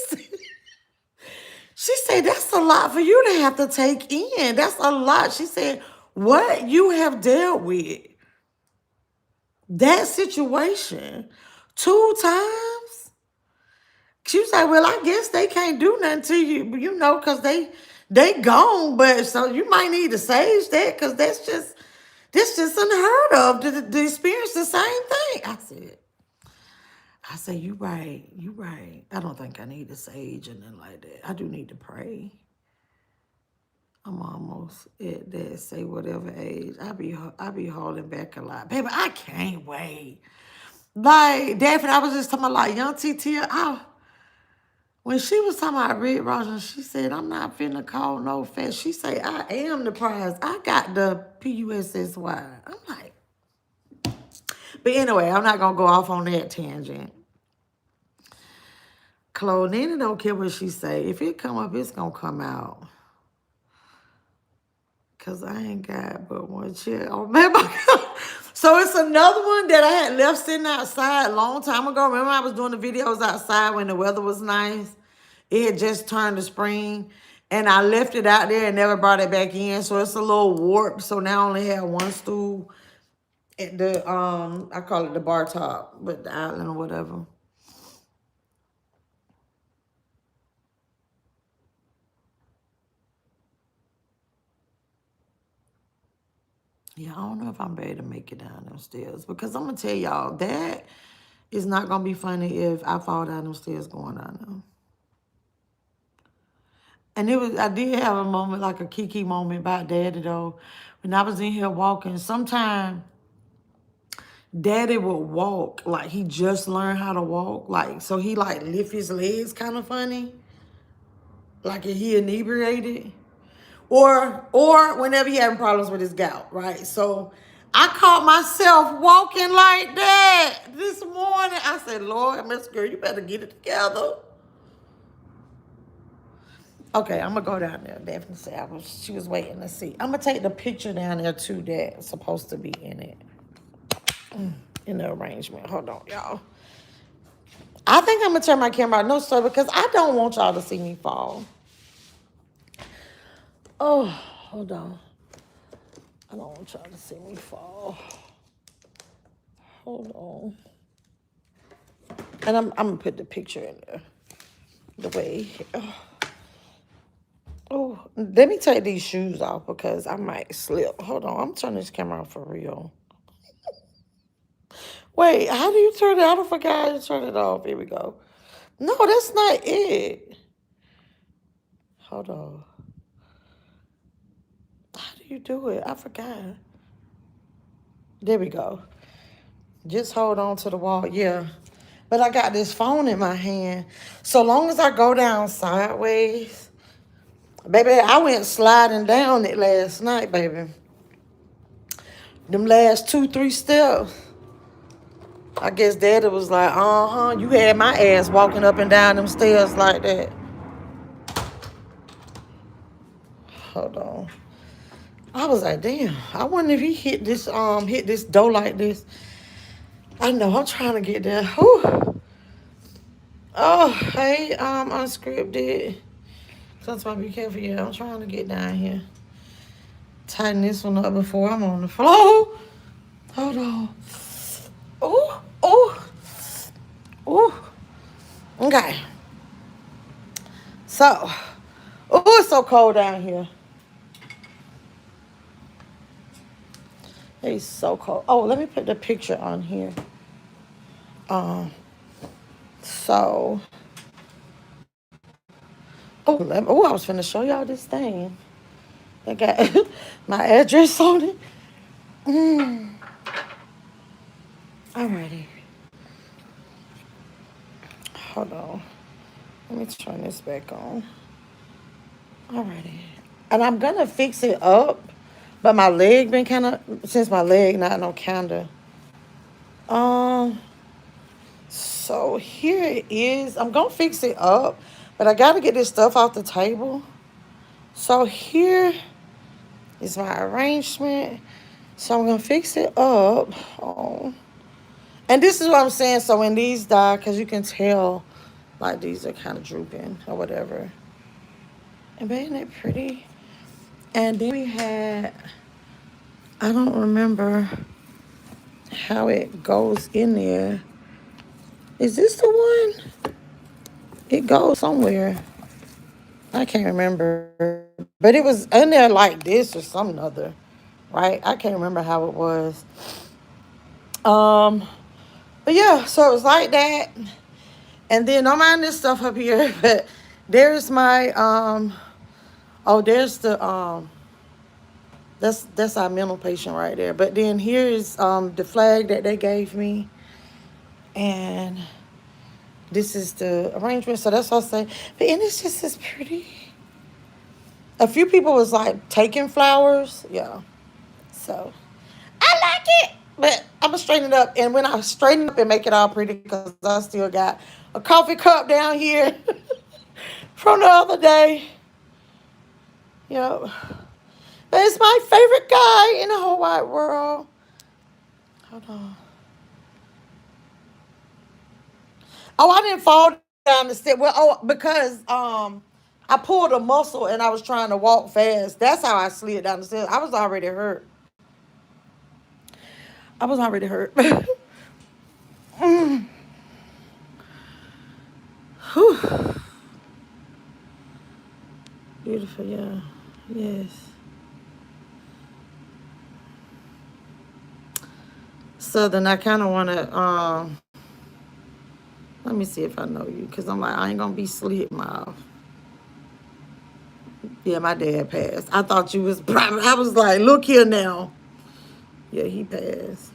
said, that's a lot for you to have to take in. That's a lot. She said, what you have dealt with, that situation 2 times? She was like, well, I guess they can't do nothing to you, because they gone. But so you might need to sage that, because this just unheard of to experience the same thing. I said, you right. I don't think I need to sage or nothing like that. I do need to pray. I'm almost at that, say whatever age. I be holding back a lot. Baby, I can't wait. Like, Daphne, I was just talking about like young TT. When she was talking about Red Roger, she said, I'm not finna call no fat. She said, I am the prize. I got the PUSSY. I'm like, but anyway, I'm not going to go off on that tangent. Claudine don't care what she say. If it come up, it's going to come out. Because I ain't got but one chair. Oh, man. So it's another one that I had left sitting outside a long time ago. Remember I was doing the videos outside when the weather was nice? It had just turned to spring. And I left it out there and never brought it back in. So it's a little warped. So now I only have one stool at the, I call it the bar top, but the island or whatever. Yeah, I don't know if I'm ready to make it down them stairs. Because I'm going to tell y'all, that is not going to be funny if I fall down them stairs going down them. And I did have a moment, like a Kiki moment about Daddy, though. When I was in here walking, sometime Daddy would walk like he just learned how to walk. Like, so he like lift his legs kind of funny. Like he inebriated. Or whenever he having problems with his gout, right? So I caught myself walking like that this morning. I said, Lord, Miss Girl, you better get it together. Okay, I'm gonna go down there. Daphne said she was waiting to see. I'm gonna take the picture down there too that's supposed to be in it. In the arrangement. Hold on, y'all. I think I'm gonna turn my camera on. No, sir, because I don't want y'all to see me fall. Oh, hold on. I don't want y'all to see me fall. Hold on. And I'm gonna put the picture in there. The way. Oh, let me take these shoes off because I might slip. Hold on, I'm turning this camera off for real. Wait, how do you turn it? I don't forget how to turn it off. Here we go. No, that's not it. Hold on. How do you do it? I forgot. There we go. Just hold on to the wall. Yeah. But I got this phone in my hand. So long as I go down sideways. Baby, I went sliding down it last night, baby. Them last 2-3 steps. I guess Daddy was like, you had my ass walking up and down them stairs like that. Hold on. I was like, damn, I wonder if he hit this door like this. I know, I'm trying to get there. Whew. Oh, hey, unscripted. Sometimes be careful, yeah. I'm trying to get down here. Tighten this one up before I'm on the floor. Hold on. Oh, oh, oh. Okay. So, oh, it's so cold down here. It's so cold. Oh, let me put the picture on here. So, I was finna show y'all this thing. I got my address on it. Alrighty. Hold on. Let me turn this back on. Alrighty. And I'm gonna fix it up, but my leg been kind of, since my leg not no kinda. So here it is. I'm gonna fix it up, but I gotta get this stuff off the table. So here is my arrangement. So I'm gonna fix it up. Oh. And this is what I'm saying. So when these die, because you can tell, like these are kind of drooping or whatever. And isn't it pretty? And then we had, I don't remember how it goes in there. Is this the one? It goes somewhere. I can't remember. But it was in there like this or some other, right? I can't remember how it was. But yeah, so it was like that. And then don't mind this stuff up here, but there's my there's the that's our mental patient right there. But then here's the flag that they gave me. And This is the arrangement, so that's what I say. But and it's just as pretty. A few people was like taking flowers, yeah. So I like it, but I'm gonna straighten it up. And when I straighten it up and make it all pretty, because I still got a coffee cup down here from the other day. Yep. But it's my favorite guy in the whole wide world. Hold on. Oh, I didn't fall down the step. Well, oh, because I pulled a muscle and I was trying to walk fast. That's how I slid down the stairs. I was already hurt. I was already hurt. Mm. Whew. Beautiful, yeah. Yes. Southern, I kind of want to, let me see if I know you. Because I'm like, I ain't going to be slick mouth. Yeah, my dad passed. I thought you was private. I was like, look here now. Yeah, he passed.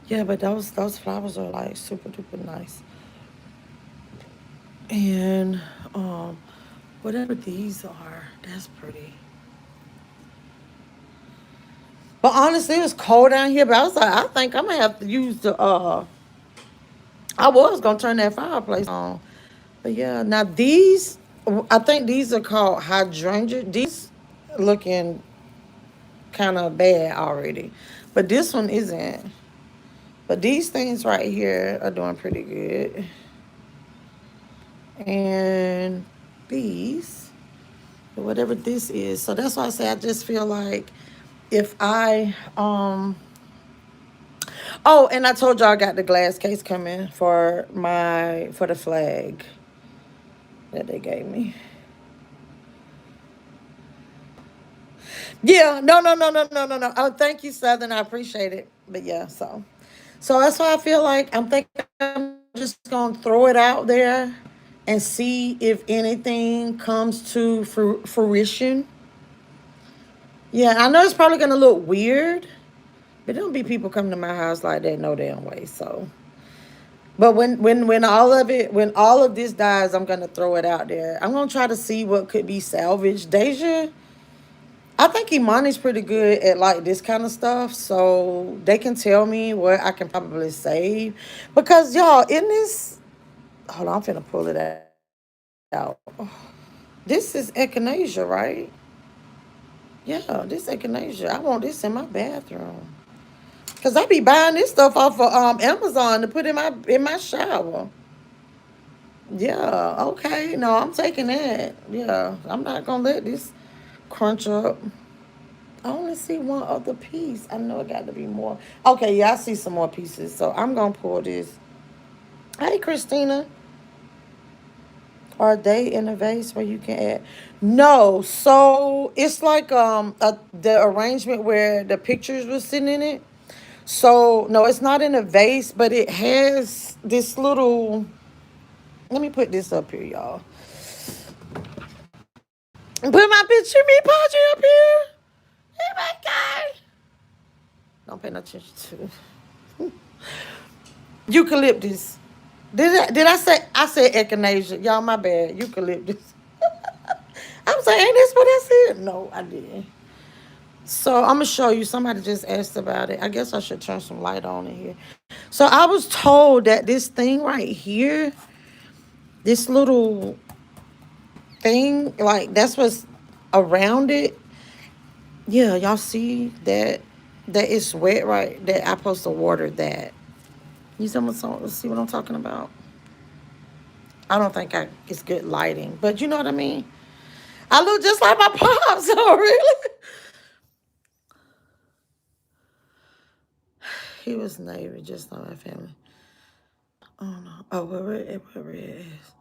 Yeah, but those flowers are like super duper nice. And whatever these are, that's pretty. But honestly, it was cold down here. But I was like, I think I'm gonna have to use the. I was gonna turn that fireplace on. But yeah, now these, I think these are called hydrangea. These looking kind of bad already, but this one isn't. But these things right here are doing pretty good. And these, whatever this is. So that's why I say I just feel like if I oh, and I told y'all I got the glass case coming for the flag that they gave me. Yeah, no. Oh, thank you, Southern. I appreciate it. But yeah, so that's why I feel like I'm thinking I'm just gonna throw it out there and see if anything comes to fruition. Yeah, I know it's probably gonna look weird, but don't be people coming to my house like that no damn way. So, but when all of this dies, I'm gonna throw it out there. I'm gonna try to see what could be salvaged. Deja, I think Imani's pretty good at like this kind of stuff, so they can tell me what I can probably save. Because y'all, in this, hold on, I'm finna pull it out. This is echinacea, right? Yeah, this echinacea. I want this in my bathroom. Cause I be buying this stuff off of Amazon to put in my shower. Yeah, okay. No, I'm taking that. Yeah, I'm not gonna let this crunch up. I only see one other piece. I know it got to be more. Okay, yeah, I see some more pieces. So I'm gonna pull this. Hey, Christina. Are they in a vase where you can add? No. So it's like the arrangement where the pictures were sitting in it. So no, it's not in a vase, but it has this little. Let me put this up here, y'all. Put my picture, me Podgy up here. Hey, my guy. Don't pay no attention to eucalyptus. Did I say I said echinacea? Y'all, my bad. Eucalyptus. I'm saying, ain't this what I said? No, I didn't. So I'm gonna show you. Somebody just asked about it. I guess I should turn some light on in here. So I was told that this thing right here, this little thing, like that's what's around it. Yeah, y'all see that it's wet, right? That I'm supposed to water that. You see what I'm talking about? I don't think it's good lighting, but you know what I mean. I look just like my pops. So really, he was Navy, just like my family. Oh no. Oh, where it is.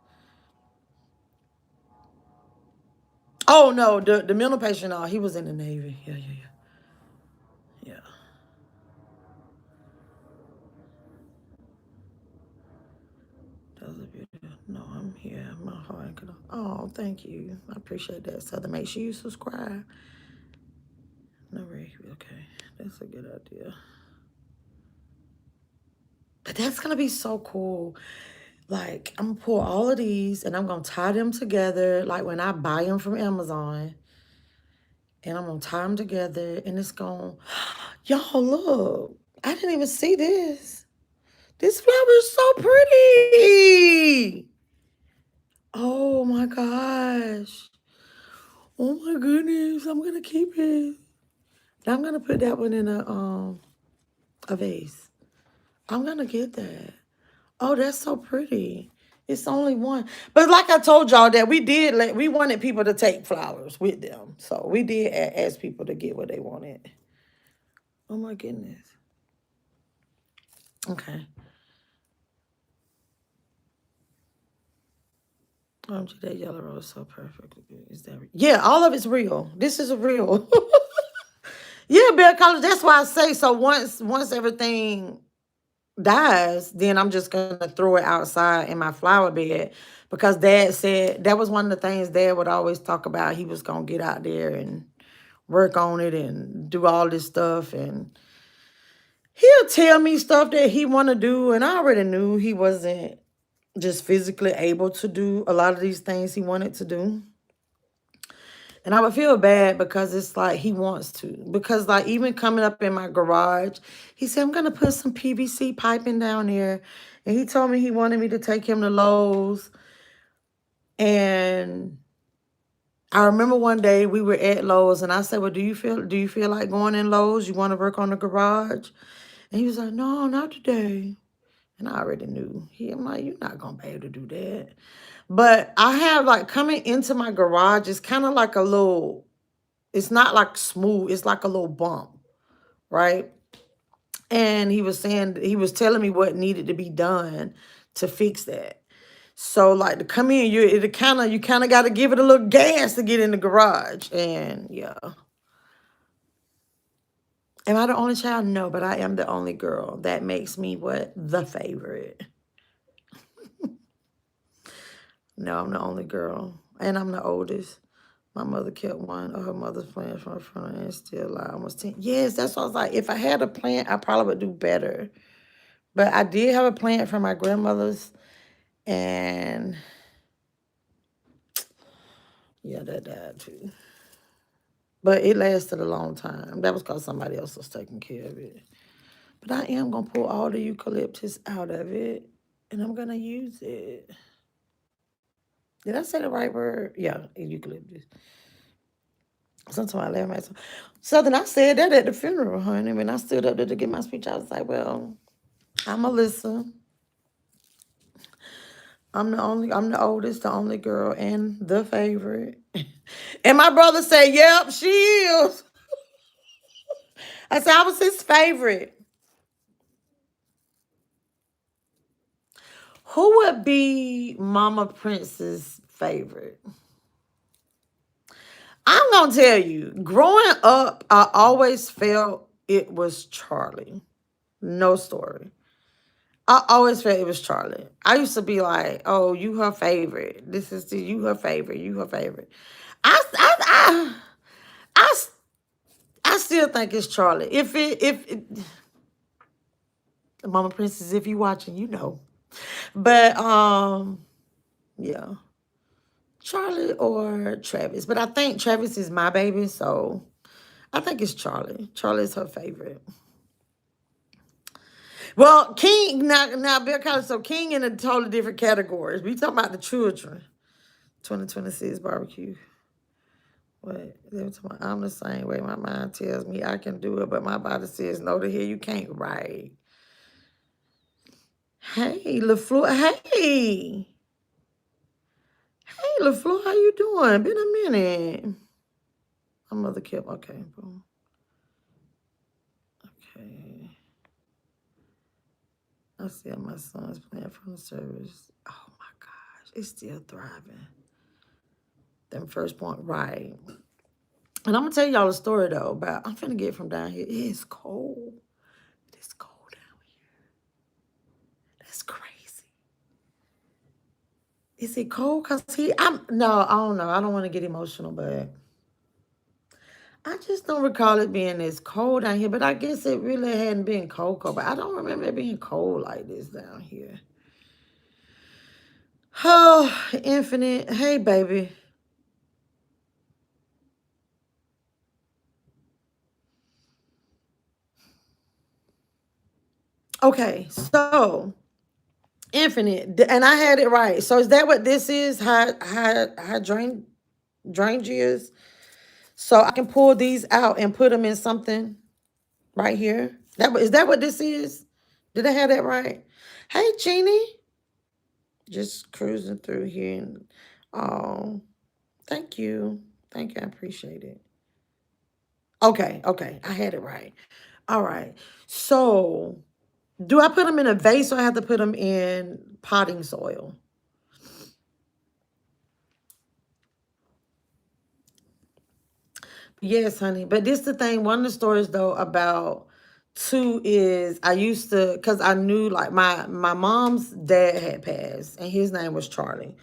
Oh no, the mental patient. Oh, he was in the Navy. Yeah. That was a beautiful. No, I'm here. My heart. Oh, thank you. I appreciate that. So to make sure you subscribe. No, okay, that's a good idea. But that's going to be so cool. Like, I'm going to pull all of these and I'm going to tie them together. Like when I buy them from Amazon. And I'm going to tie them together. And it's going, y'all look. I didn't even see this. This flower is so pretty. Oh my gosh. Oh my goodness. I'm going to keep it. I'm going to put that one in a vase. I'm going to get that. Oh, that's so pretty. It's only one. But like I told y'all that we wanted people to take flowers with them. So we did ask people to get what they wanted. Oh my goodness. Okay. OMG, that yellow rose so perfect. Is that yeah, all of it's real. This is a real. Yeah, Bill College. That's why I say so once everything dies, then I'm just gonna throw it outside in my flower bed because Dad said that was one of the things Dad would always talk about. He was gonna get out there and work on it and do all this stuff, and he'll tell me stuff that he want to do, and I already knew he wasn't just physically able to do a lot of these things he wanted to do. And I would feel bad because it's like he wants to. Because like even coming up in my garage, he said, I'm going to put some PVC piping down there. And he told me he wanted me to take him to Lowe's. And I remember one day we were at Lowe's and I said, well, do you feel like going in Lowe's? You want to work on the garage? And he was like, no, not today. And I already knew. I'm like, you're not going to be able to do that. But I have like coming into my garage, it's kind of like a little, it's not like smooth. It's like a little bump, right? And he was telling me what needed to be done to fix that. So like to come in, you kind of got to give it a little gas to get in the garage. And yeah. Am I the only child? No, but I am the only girl. That makes me what? The favorite. No, I'm the only girl. And I'm the oldest. My mother kept one of her mother's plants from her front and still alive, almost 10. Yes, that's what I was like. If I had a plant, I probably would do better. But I did have a plant from my grandmother's. And yeah, that died too. But it lasted a long time. That was because somebody else was taking care of it. But I am going to pull all the eucalyptus out of it. And I'm going to use it. Did I say the right word? Yeah, eucalyptus. Sometimes I laugh at myself. Something I said that at the funeral, honey. When I stood up there to give my speech, I was like, well, I'm Melissa. I'm the oldest, the only girl, and the favorite. And my brother said, yep, she is. I said, I was his favorite. Who would be Mama Prince's favorite? I'm going to tell you, growing up, I always felt it was Charlie. No story. I always felt it was Charlie. I used to be like, "Oh, you her favorite. You her favorite. You her favorite." I, I, I, I, I still think it's Charlie. Mama Princess, if you watching, you know. But yeah, Charlie or Travis. But I think Travis is my baby, so I think it's Charlie. Charlie's her favorite. Well, King now Bill Collins. So King in a totally different categories. We talking about the children. 2026 barbecue. What? I'm the same way. My mind tells me I can do it, but my body says no to here. You can't. Right. Hey, LaFleur. Hey. Hey, LaFleur. How you doing? Been a minute. My mother kept. Okay. Boom. Okay. I see how my son's playing from the service. Oh my gosh. It's still thriving. Them first point. Right. And I'm going to tell y'all a story, though, about I'm finna get from down here. It is cold. It is cold down here. That's crazy. Is it cold? Because no, I don't know. I don't want to get emotional, but I just don't recall it being this cold down here, but I guess it really hadn't been cold, but I don't remember it being cold like this down here. Oh, Infinite. Hey, baby. Okay, so Infinite, and I had it right. So is that what this is? Hydrangeas? So I can pull these out and put them in something right here. Is that what this is? Did I have that right? Hey, Jeannie. Just cruising through here. And, oh, thank you. Thank you. I appreciate it. Okay, okay. I had it right. All right. So do I put them in a vase or I have to put them in potting soil? Yes, honey. But this the thing. One of the stories though about two is I used to, because I knew like my mom's dad had passed and his name was Charlie.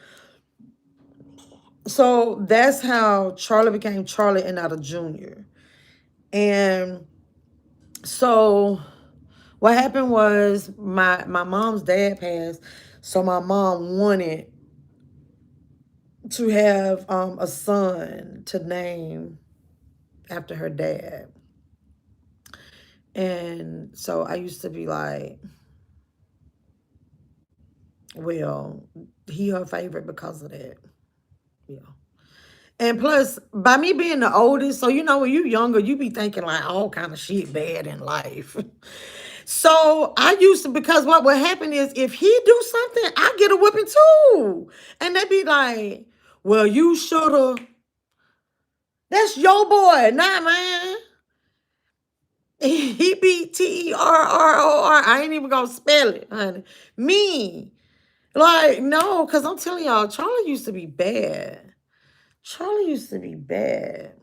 So that's how Charlie became Charlie and not a junior. And so what happened was my mom's dad passed. So my mom wanted to have a son to name after her dad. And so I used to be like, well, he her favorite because of that. Yeah. And plus, by me being the oldest, so you know when you younger, you be thinking like all kind of shit bad in life. So I used to, because what would happen is if he do something, I get a whipping too. And they be like, well, you shoulda. That's your boy. Nah, man. He be Terror. I ain't even gonna spell it, honey. Me. Like, no, because I'm telling y'all, Charlie used to be bad. Charlie used to be bad.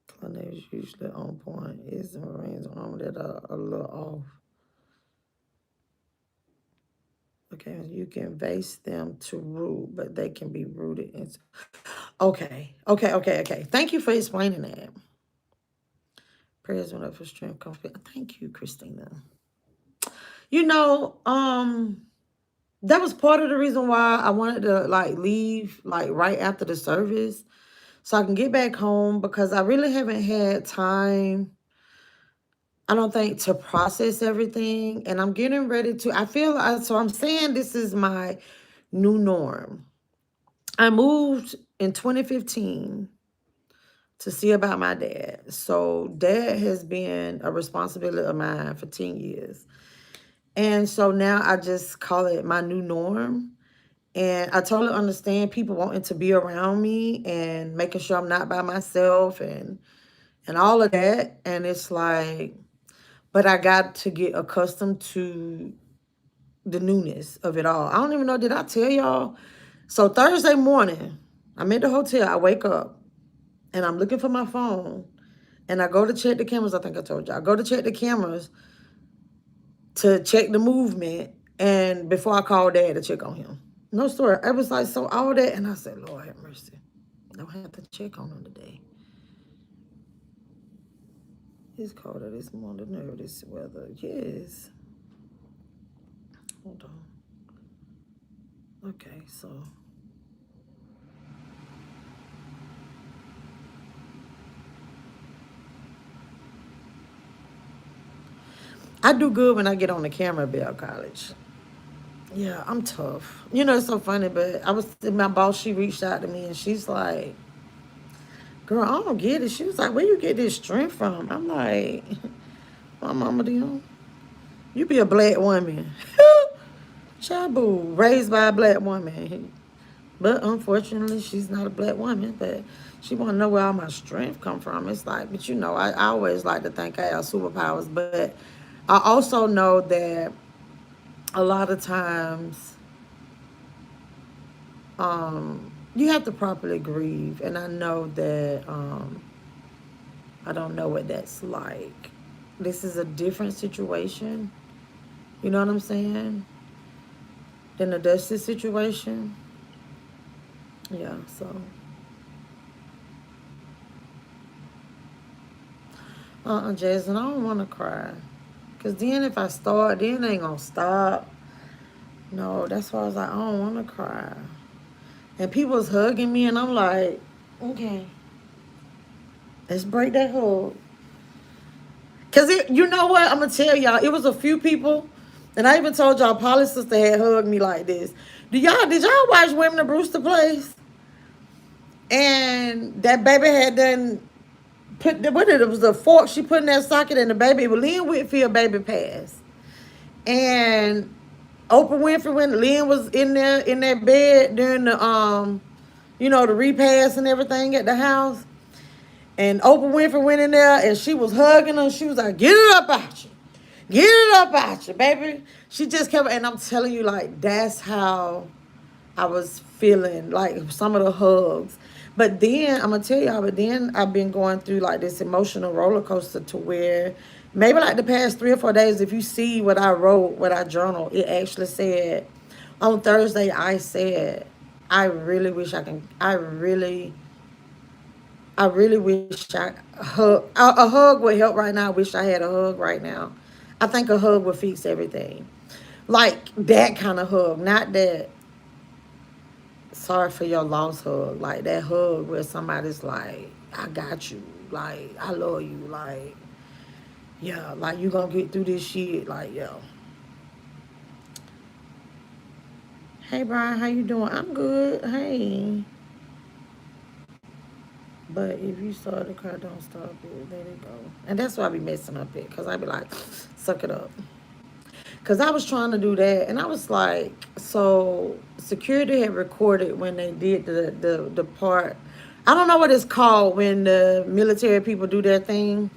Clinics usually on point. Is the Marines on that a little off? Okay, you can vase them to root, but they can be rooted into. Okay. Thank you for explaining that. Prayers went up for strength, comfort. Thank you, Christina. You know, that was part of the reason why I wanted to like leave like right after the service so I can get back home because I really haven't had time, I don't think, to process everything. And I'm getting ready to, so I'm saying this is my new norm. I moved in 2015 to see about my dad. So dad has been a responsibility of mine for 10 years. And so now I just call it my new norm. And I totally understand people wanting to be around me and making sure I'm not by myself and all of that. And it's like, but I got to get accustomed to the newness of it all. I don't even know, did I tell y'all? So Thursday morning, I'm at the hotel, I wake up and I'm looking for my phone and I go to check the cameras. I think I told you. I go to check the cameras to check the movement and before I call dad to check on him. No story. I was like, so all that, and I said, Lord have mercy. I don't have to check on him today. It's colder this morning, nerve this weather. Yes. Hold on. Okay, so I do good when I get on the camera, Bell College. Yeah, I'm tough. You know, it's so funny, but my boss, she reached out to me and she's like, girl, I don't get it. She was like, where you get this strength from? I'm like, my mama do. You be a black woman. Chabu, raised by a black woman. But unfortunately, she's not a black woman. But she want to know where all my strength come from. It's like, but you know, I always like to think I have superpowers. But I also know that a lot of times you have to properly grieve. And I know that I don't know what that's like. This is a different situation. You know what I'm saying? Than the Dusty situation. Yeah, so. Jason, I don't want to cry. Because then if I start, then it ain't going to stop. No, that's why I was like, I don't want to cry. And people was hugging me, and I'm like, okay, let's break that hug. Because you know what? I'm going to tell y'all, it was a few people, and I even told y'all, Polly's sister had hugged me like this. Did y'all watch Women of Brewster Place? And that baby had done it was a fork she put in that socket, and the baby, it was Lynn Whitfield baby passed. And Oprah Winfrey, when Lynn was in there in that bed during the repast and everything at the house. And Oprah Winfrey went in there and she was hugging her. She was like, get it up out you. Get it up out you, baby. She just kept, and I'm telling you, like, that's how I was feeling, like some of the hugs. But then, I'm going to tell y'all, but then I've been going through like this emotional roller coaster to where maybe like the past 3 or 4 days, if you see what I wrote, what I journaled, it actually said, on Thursday, I said, I really wish I really wish a hug would help right now. I wish I had a hug right now. I think a hug would fix everything. Like that kind of hug, not that sorry for your loss hug. Like that hug where somebody's like, I got you. Like, I love you. Like, yeah, like you gonna get through this shit. Like, yo. Hey, Brian, how you doing? I'm good. Hey. But if you start to cry, don't stop it. Let it go. And that's why I be messing up it. Because I be like, suck it up. Because I was trying to do that. And I was like, so security had recorded when they did the part. I don't know what it's called when the military people do their thing.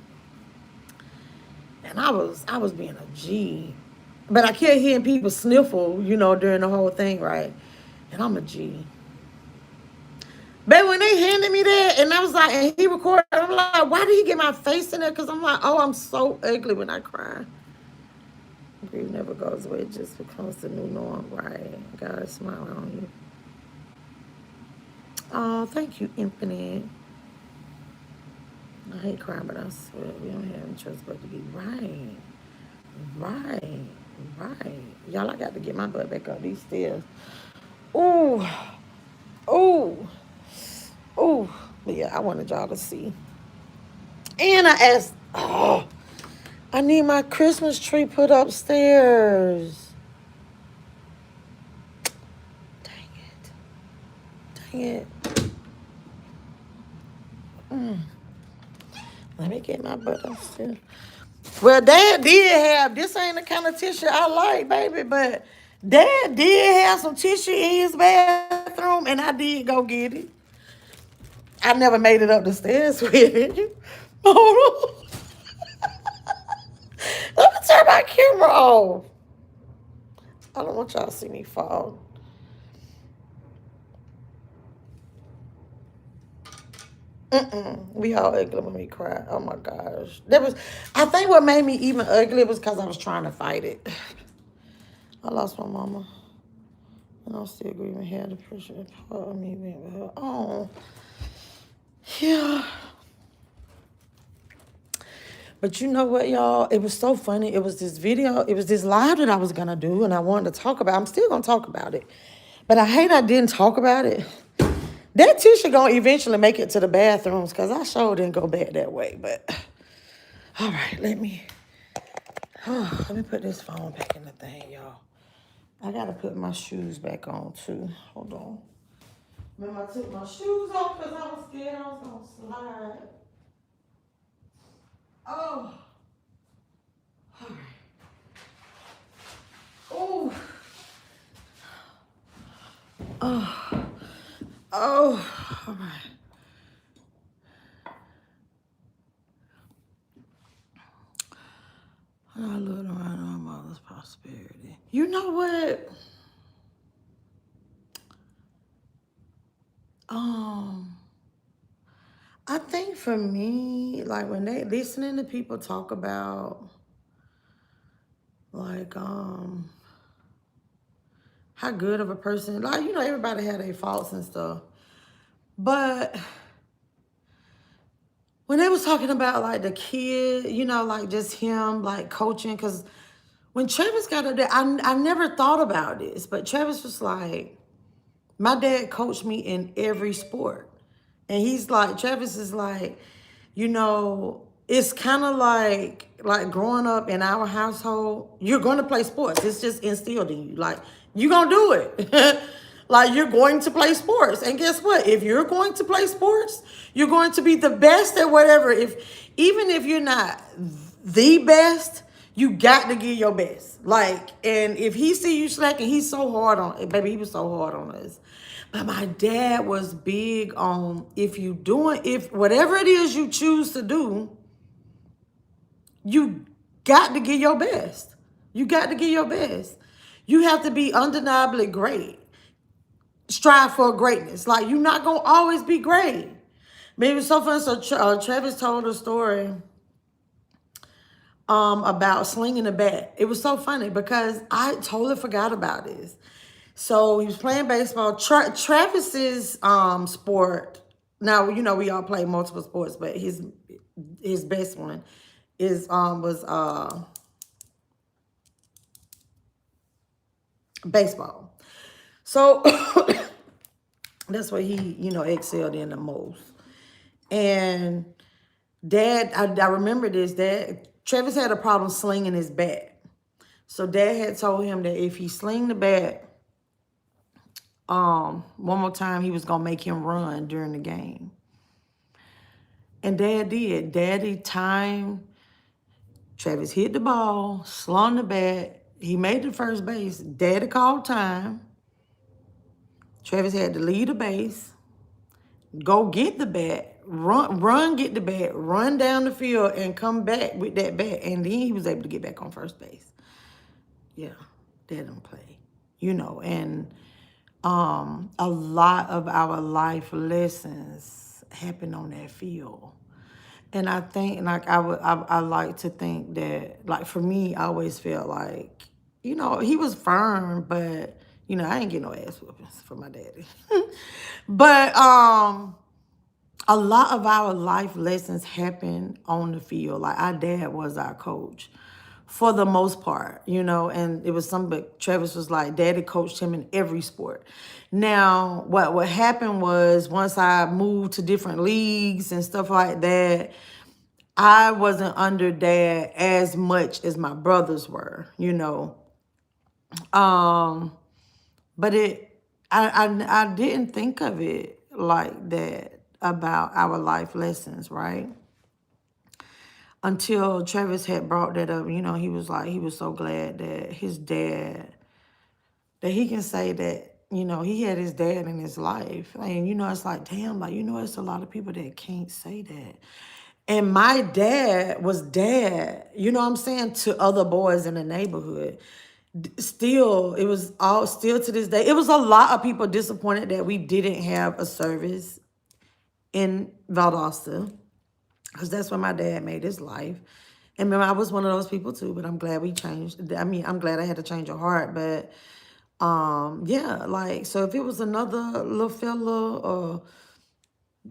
And I was being a G. But I kept hearing people sniffle, during the whole thing, right? And I'm a G. But when they handed me that, and I was like, and he recorded, I'm like, why did he get my face in there? Because I'm like, oh, I'm so ugly when I cry. Grief never goes away, it just becomes the new norm, right? God is smiling on you. Oh, thank you, Infinite. I hate crying, but I swear we don't have any choice but to be right. Right. Right. Y'all, I got to get my butt back up these stairs. Ooh. Ooh. Ooh. But yeah, I wanted y'all to see. And I asked, I need my Christmas tree put upstairs. Dang it. Dang it. Let me get my butt upstairs. Well, Dad did have, this ain't the kind of tissue I like, baby, but Dad did have some tissue in his bathroom, and I did go get it. I never made it up the stairs with it. Hold on. Let me turn my camera off. I don't want y'all to see me fall. We all ugly when we cry. Oh my gosh. I think what made me even ugly was because I was trying to fight it. I lost my mama. And I'm still grieving. Had the pressure part of me being with her. Oh. Yeah. But you know what, y'all? It was so funny. It was this video, it was this live that I was going to do, and I wanted to talk about it. I'm still going to talk about it. But I hate I didn't talk about it. That tissue going to eventually make it to the bathrooms because I sure didn't go back that way. But, all right, let me put this phone back in the thing, y'all. I got to put my shoes back on, too. Hold on. Remember, I took my shoes off because I was scared I was going to slide. Oh. All right. Oh. Oh. Oh. All right. I looked around my mother's prosperity. You know what? I think for me, like when they listening to people talk about like how good of a person, like everybody had their faults and stuff. But when they was talking about like the kid, you know, like just him like coaching, because when Travis got up there, I never thought about this, but Travis was like, my dad coached me in every sport. And he's like, Travis is like, you know, it's kind of like growing up in our household, you're going to play sports. It's just instilled in you. Like, you're going to do it. Like, you're going to play sports. And guess what? If you're going to play sports, you're going to be the best at whatever. Even if you're not the best, you got to give your best. Like, and if he see you slacking, he's so hard on, baby, he was so hard on us. But my dad was big on, if whatever it is you choose to do, you got to give your best. You got to give your best. You have to be undeniably great. Strive for greatness. Like, you're not going to always be great. But it was so funny. So Travis told a story about slinging a bat. It was so funny because I totally forgot about this. So he was playing baseball. Travis's sport. Now, you know, we all play multiple sports, but his best one was baseball. So that's what he, you know, excelled in the most. And Dad, I remember this. Travis had a problem slinging his bat. So Dad had told him that if he sling the bat one more time, he was gonna make him run during the game. And Dad did. Daddy timed. Travis hit the ball, slung the bat. He made the first base. Daddy called time. Travis had to leave the base, go get the bat, run, get the bat, run down the field, and come back with that bat. And then he was able to get back on first base. Yeah, Dad don't play, you know. And a lot of our life lessons happen on that field. And I think, like, I like to think that, like, for me, I always felt like, you know, he was firm, but, you know, I ain't get no ass whoopings from my daddy. But a lot of our life lessons happen on the field. Like, our dad was our coach for the most part, you know, and it was something, but Travis was like, Daddy coached him in every sport. Now, what happened was, once I moved to different leagues and stuff like that, I wasn't under Dad as much as my brothers were, you know. But I didn't think of it like that about our life lessons, right? Until Travis had brought that up. You know, he was like, he was so glad that his dad, that he can say that, you know, he had his dad in his life. And, you know, it's like, damn, like, you know, it's a lot of people that can't say that. And my dad was dad, you know what I'm saying, to other boys in the neighborhood. Still, it was all, still to this day, it was a lot of people disappointed that we didn't have a service in Valdosta, because that's where my dad made his life. And remember, I was one of those people too, but I'm glad we changed. I mean, I'm glad I had to change your heart, but yeah, like, so if it was another little fella or,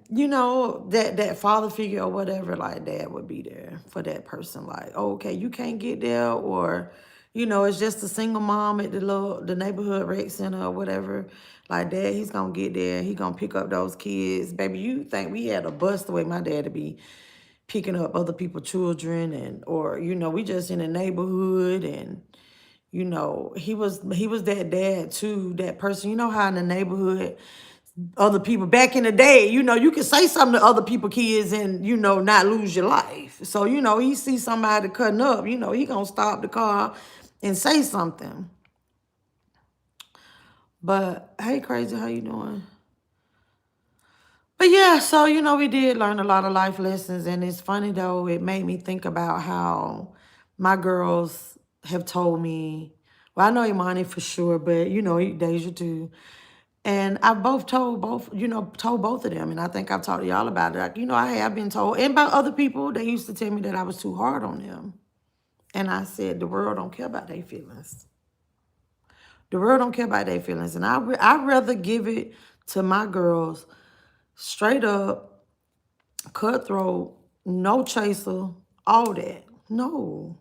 you know, that father figure or whatever, like, Dad would be there for that person. Like, oh, okay, you can't get there, or, you know, it's just a single mom at the neighborhood rec center or whatever. Like, Dad, he's gonna get there. He gonna pick up those kids. Baby, you think we had a bus the way my dad to be picking up other people's children, and, or, you know, we just in the neighborhood, and, you know, he was that dad too, that person. You know how in the neighborhood, other people back in the day, you know, you can say something to other people kids and, you know, not lose your life. So, you know, he see somebody cutting up, you know, he gonna stop the car and say something. But hey, Crazy, how you doing? But yeah, so, you know, we did learn a lot of life lessons. And it's funny though, it made me think about how my girls have told me, well, I know Imani for sure, but, you know, Deja too. And I've told both of them. And I think I've talked to y'all about it. Like, you know, I have been told, and by other people, they used to tell me that I was too hard on them. And I said, the world don't care about their feelings. The world don't care about their feelings. And I'd rather give it to my girls straight up, cutthroat, no chaser, all that. No.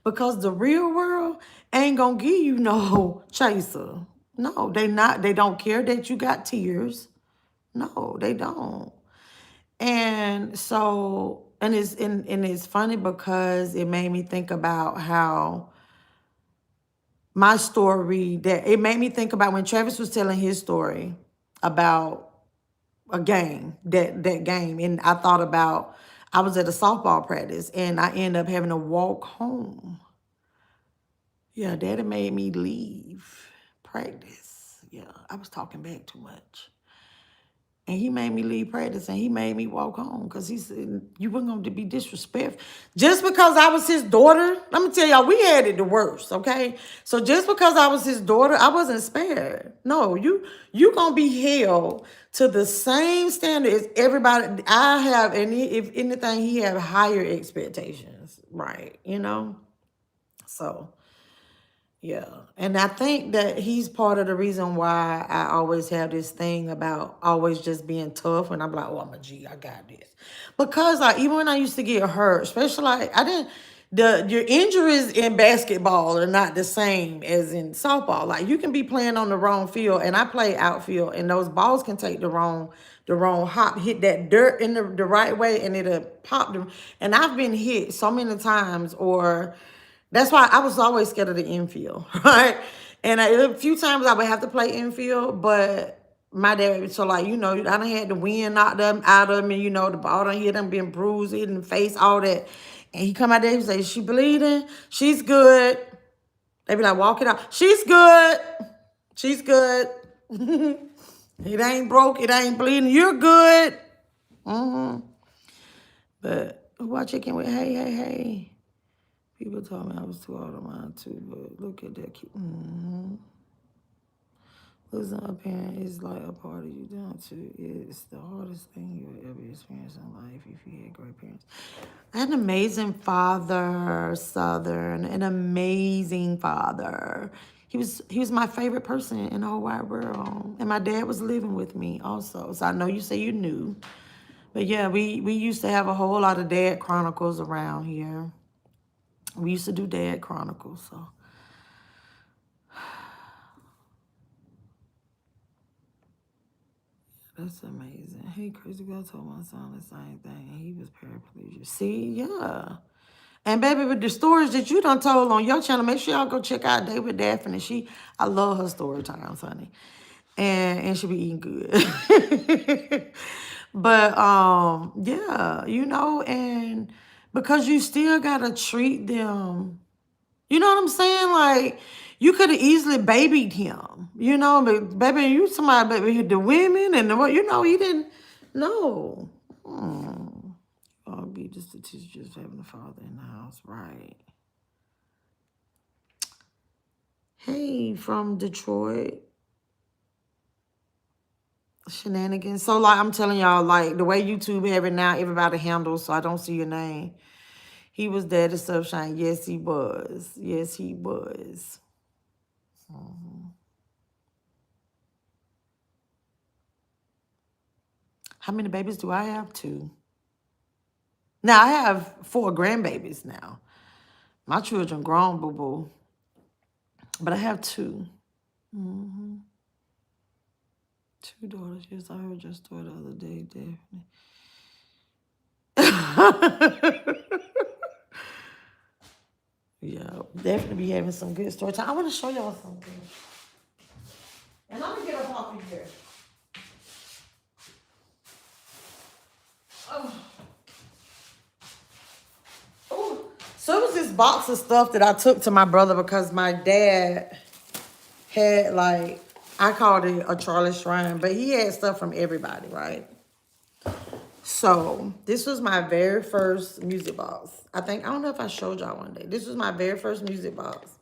Because the real world ain't gonna give you no chaser. No, they don't care that you got tears. No, they don't. And so, and it's funny because it made me think about how my story, that it made me think about when Travis was telling his story about a game, that game. And I thought about, I was at a softball practice and I ended up having to walk home. Yeah, Daddy made me leave practice. Yeah, I was talking back too much. And he made me leave practice and he made me walk home because he said, you weren't going to be disrespectful. Just because I was his daughter, let me tell y'all, we had it the worst, okay? So just because I was his daughter, I wasn't spared. No, you going to be held to the same standard as everybody. I have, and if anything, he have higher expectations, right? You know? So... yeah. And I think that he's part of the reason why I always have this thing about always just being tough. And I'm like, oh, I'm a G, I got this. Because like, even when I used to get hurt, especially like, your injuries in basketball are not the same as in softball. Like you can be playing on the wrong field, and I play outfield, and those balls can take the wrong hop, hit that dirt in the right way, and it'll pop them. And I've been hit so many times, or that's why I was always scared of the infield, right? And a few times I would have to play infield, but my dad, so like, you know, I done had the wind knocked them out of me, you know, the ball done hit them, been bruised, hit in the face, all that. And he come out there, he say, is she bleeding? She's good. They be like, walk it out. She's good. She's good. It ain't broke. It ain't bleeding. You're good. But who I check in with? Hey, hey, hey. People told me I was too old of mine too, but look at that kid. Losing a parent is like a part of you down too. It's the hardest thing you will ever experience in life if you had great parents. I had an amazing father, Southern, an amazing father. He was my favorite person in the whole wide world. And my dad was living with me also. So I know you say you knew. But yeah, we used to have a whole lot of dad chronicles around here. We used to do dad chronicles, so. That's amazing. Hey, crazy girl told my son the same thing, and he was paraplegic. See, yeah. And baby, with the stories that you done told on your channel, make sure y'all go check out Day with Daphne. I love her story times, honey. And she be eating good. But yeah, you know, and because you still gotta treat them. You know what I'm saying? Like, you could have easily babied him, you know, but baby, you somebody, baby, the women and the, you know, he didn't, no. I'll be just the teacher, just having a father in the house, right? Hey, from Detroit. Shenanigans. So, like, I'm telling y'all, like, the way YouTube have it now, everybody handles, so I don't see your name. He was Daddy Sunshine. Yes, he was. Yes, he was. How many babies do I have? 2. Now, I have 4 grandbabies now. My children grown, boo-boo. But I have 2. 2 daughters. Yes, I heard your story the other day, Daphne. Yeah, definitely be having some good story time. I want to show y'all something. And I'm going to get up off of here. So it was this box of stuff that I took to my brother because my dad had, like, I called it a Charlie Shrine, but he had stuff from everybody, right? So this was my very first music box. I don't know if I showed y'all one day. This was my very first music box.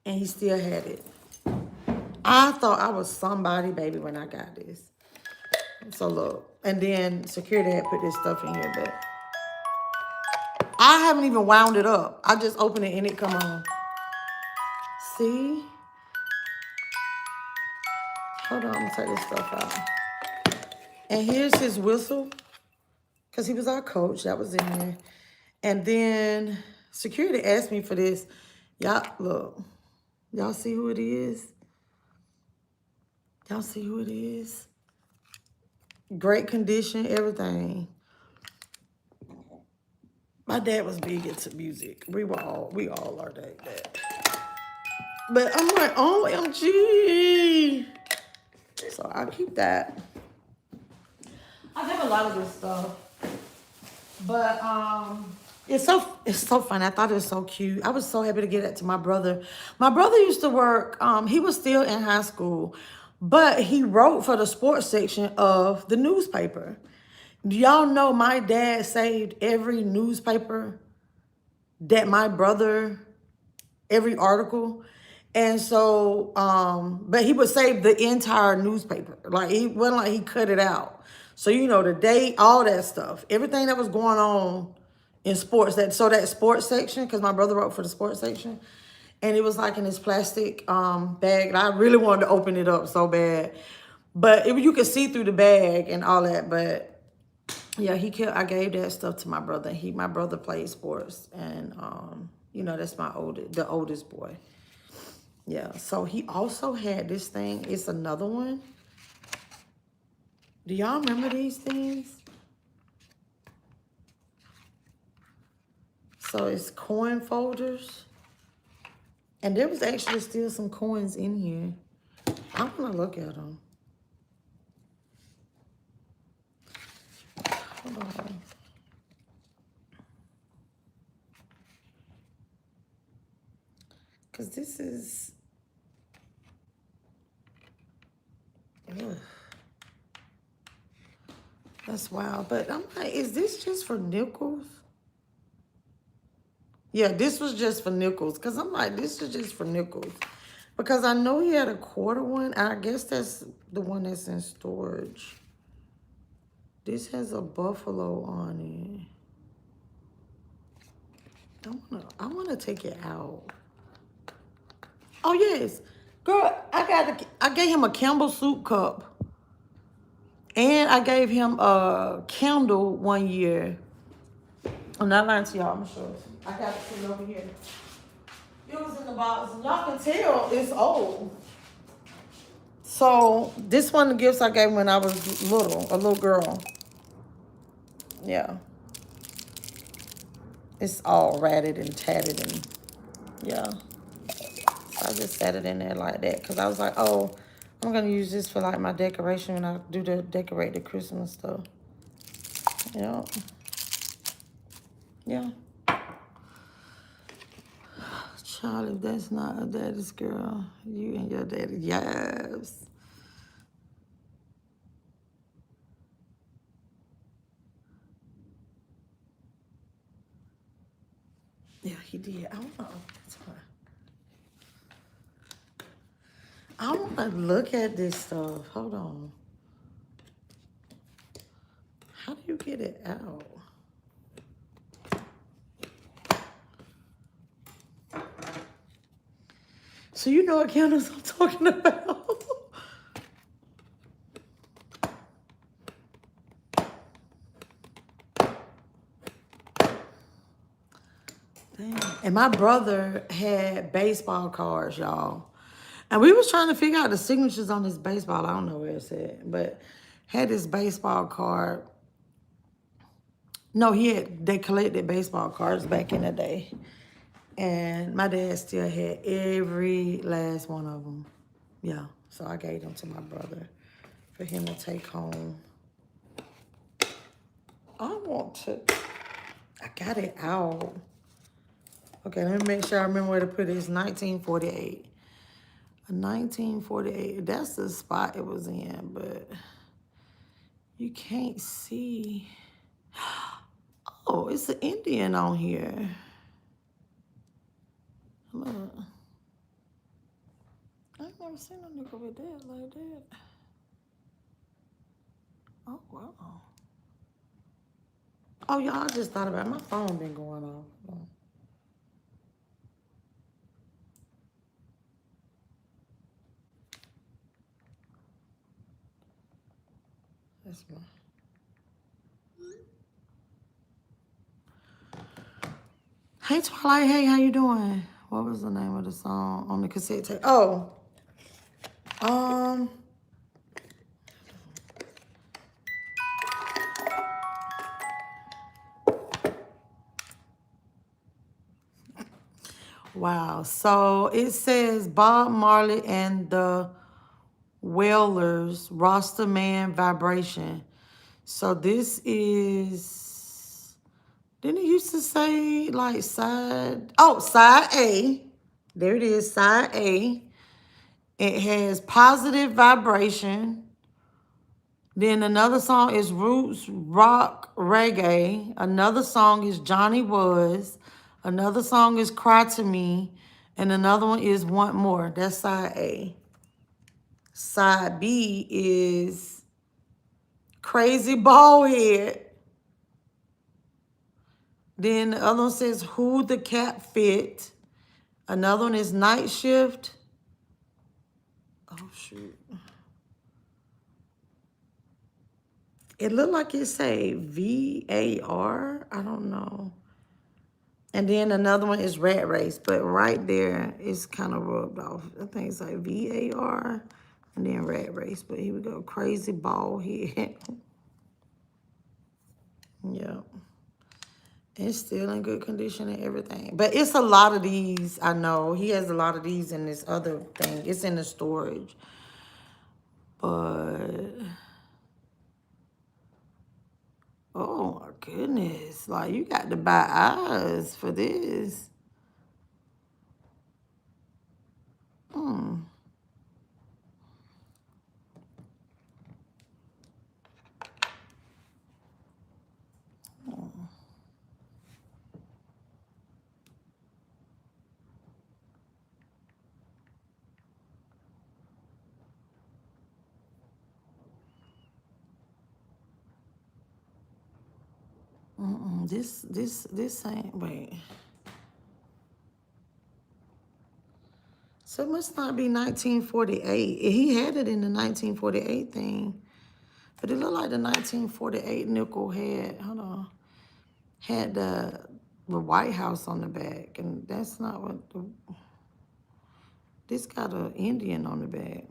And he still had it. I thought I was somebody, baby, when I got this. So look, and then security had put this stuff in here, but I haven't even wound it up. I just opened it and it come on. See? Hold on, I'm gonna take this stuff out. And here's his whistle. because he was our coach. That was in there. And then security asked me for this. Y'all, look. Y'all see who it is? Y'all see who it is? Great condition, everything. My dad was big into music. We all are that. But I'm like, OMG. So I'll keep that. I have a lot of this stuff. But it's so fun. I thought it was so cute. I was so happy to get it to my brother. My brother used to work, he was still in high school, but he wrote for the sports section of the newspaper. Do y'all know my dad saved every newspaper that my brother, every article? And so, but he would save the entire newspaper. Like, he wasn't like he cut it out. So, you know, the date, all that stuff, everything that was going on in sports, that sports section, because my brother wrote for the sports section, and it was like in this plastic bag, and I really wanted to open it up so bad. But you could see through the bag and all that, but yeah, I gave that stuff to my brother. My brother played sports, and you know, that's the oldest boy. Yeah, so he also had this thing. It's another one. Do y'all remember these things? So it's coin folders. And there was actually still some coins in here. I want to look at them. Hold on. Because this is... Ugh. That's wild. But I'm like, is this just for nickels? Yeah, this was just for nickels. Because I'm like, this is just for nickels. Because I know he had a quarter one. I guess that's the one that's in storage. This has a buffalo on it. I wanna take it out. Oh yes, girl, I gave him a Campbell soup cup, and I gave him a candle one year. I'm not lying to y'all. I'm sure I got it over here. It was in the box. Y'all can tell it's old. So this one of the gifts I gave when I was a little girl. Yeah. It's all ratted and tatted and yeah. So I just set it in there like that because I was like, oh, I'm gonna use this for like my decoration when I do decorate the Christmas stuff. Yeah. Yeah. Charlie, that's not a daddy's girl. You and your daddy, yes. Yeah, he did. I don't know. That's fine. I want to look at this stuff. Hold on. How do you get it out? So you know what candles I'm talking about. Damn. And my brother had baseball cards, y'all. And we was trying to figure out the signatures on this baseball. I don't know where it's at, but had this baseball card. No, they collected baseball cards back in the day. And my dad still had every last one of them. Yeah, so I gave them to my brother for him to take home. I got it out. Okay, let me make sure I remember where to put it. It's 1948. 1948, that's the spot it was in, but you can't see. Oh, it's an Indian on here. Look. I ain't never seen a nigga with that like that. Oh, wow. Oh, y'all, I just thought about it. My phone been going off. That's my... Hey, Twilight. Hey, how you doing? What was the name of the song on the cassette tape? Oh, um, wow. So it says Bob Marley and the Wailers, Roster Man Vibration. So this is, didn't it used to say like side A. There it is, side A. It has Positive Vibration. Then another song is Roots Rock Reggae. Another song is Johnny Was. Another song is Cry to Me. And another one is Want More. That's side A. Side B is Crazy Ballhead. Then the other one says Who the Cat Fit. Another one is Night Shift. Oh, shoot. It looked like it say VAR. I don't know. And then another one is Rat Race, but right there it's kind of rubbed off. I think it's like VAR and then Rat Race. But here we go. Crazy Ball Head. Yep. It's still in good condition and everything. But it's a lot of these, I know. He has a lot of these in this other thing. It's in the storage. But, oh my goodness. Like, you got to buy eyes for this. This ain't, wait. So it must not be 1948. He had it in the 1948 thing. But it looked like the 1948 nickel had, hold on, had the White House on the back. And that's not what, this got an Indian on the back.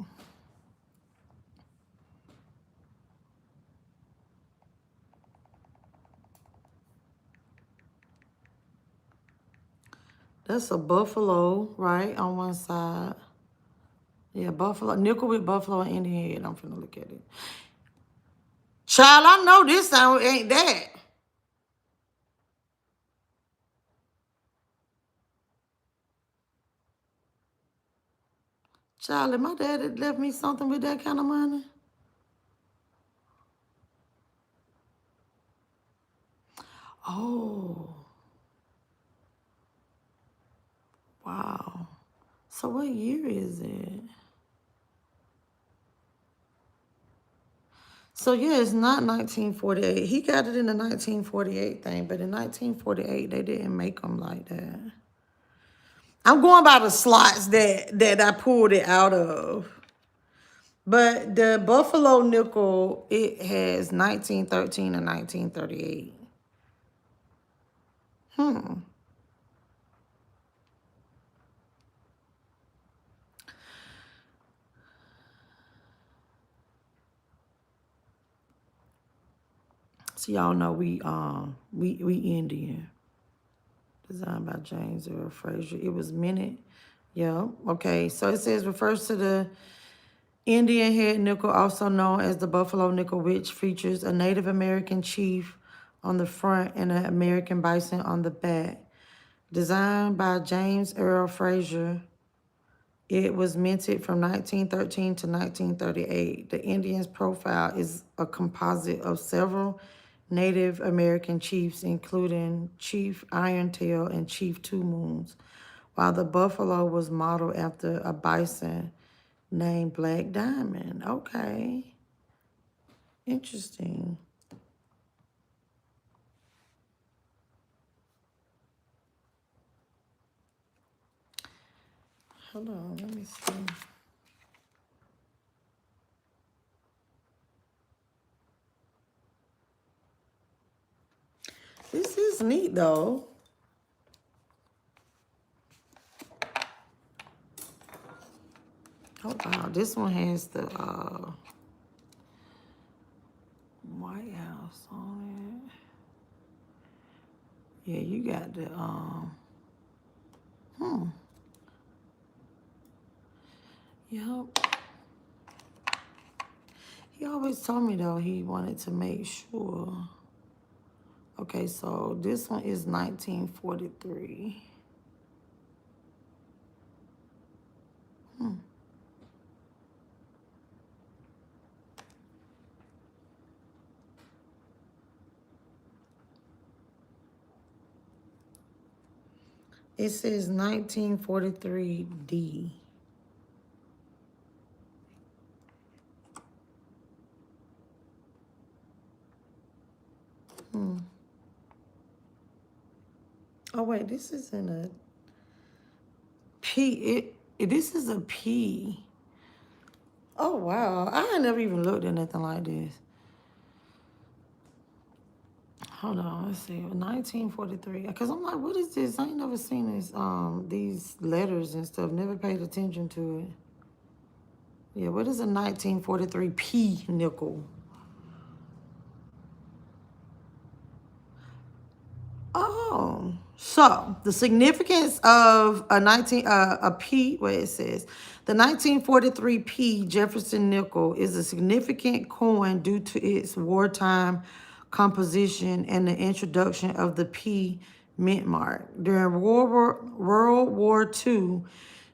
That's a buffalo, right, on one side. Yeah, buffalo, nickel with buffalo and Indian head. I'm finna look at it. Child, I know this sound ain't that. Child, if my dad had left me something with that kind of money. Oh, wow. So what year is it? So yeah, it's not 1948. He got it in the 1948 thing, but in 1948 they didn't make them like that. I'm going by the slots that I pulled it out of. But the Buffalo nickel, it has 1913 and 1938. So y'all know we Indian. Designed by James Earl Frazier. It was minute. Yeah. Okay. So it says refers to the Indian head nickel, also known as the buffalo nickel, which features a Native American chief on the front and an American bison on the back. Designed by James Earl Frazier, it was minted from 1913 to 1938. The Indian's profile is a composite of several Native American chiefs, including Chief Irontail and Chief Two Moons, while the buffalo was modeled after a bison named Black Diamond. Okay. Interesting. Hold on, let me see. This is neat though. Oh, wow. This one has the White House on it. Yeah, you got the, Yep. He always told me, though, he wanted to make sure. Okay, so this one is 1943. It says 1943D. Oh, wait, this is in a P. This is a P. Oh, wow. I had never even looked at nothing like this. Hold on, let's see. 1943. Because I'm like, what is this? I ain't never seen this, these letters and stuff. Never paid attention to it. Yeah, what is a 1943 P nickel? Oh, so the significance of a P, where it says the 1943 P Jefferson nickel is a significant coin due to its wartime composition and the introduction of the P mint mark. During World War II,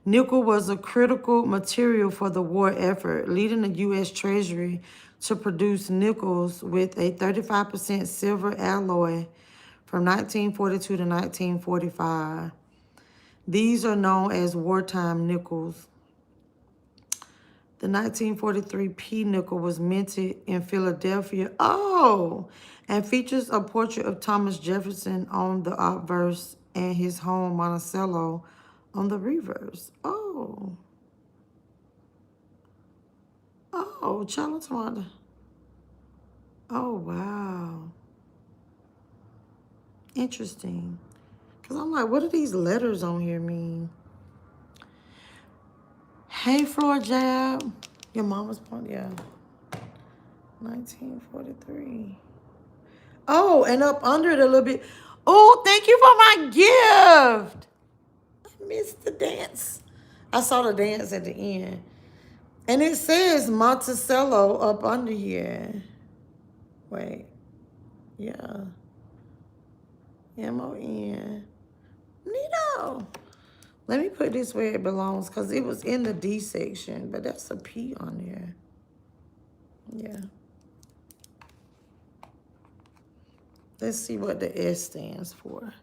nickel was a critical material for the war effort, leading the U.S. Treasury to produce nickels with a 35% silver alloy from 1942 to 1945. These are known as wartime nickels. The 1943 P nickel was minted in Philadelphia. Oh, and features a portrait of Thomas Jefferson on the obverse and his home, Monticello, on the reverse. Oh. Oh, Charlotte. Oh, wow. Interesting. Because I'm like, what do these letters on here mean? Hey, Floor Jab. Your mama's point, yeah. 1943. Oh, and up under it a little bit. Oh, thank you for my gift. I missed the dance. I saw the dance at the end. And it says Monticello up under here. Wait. Yeah. M-O-N. Neato. Let me put this where it belongs because it was in the D section, but that's a P on there. Yeah. Let's see what the S stands for.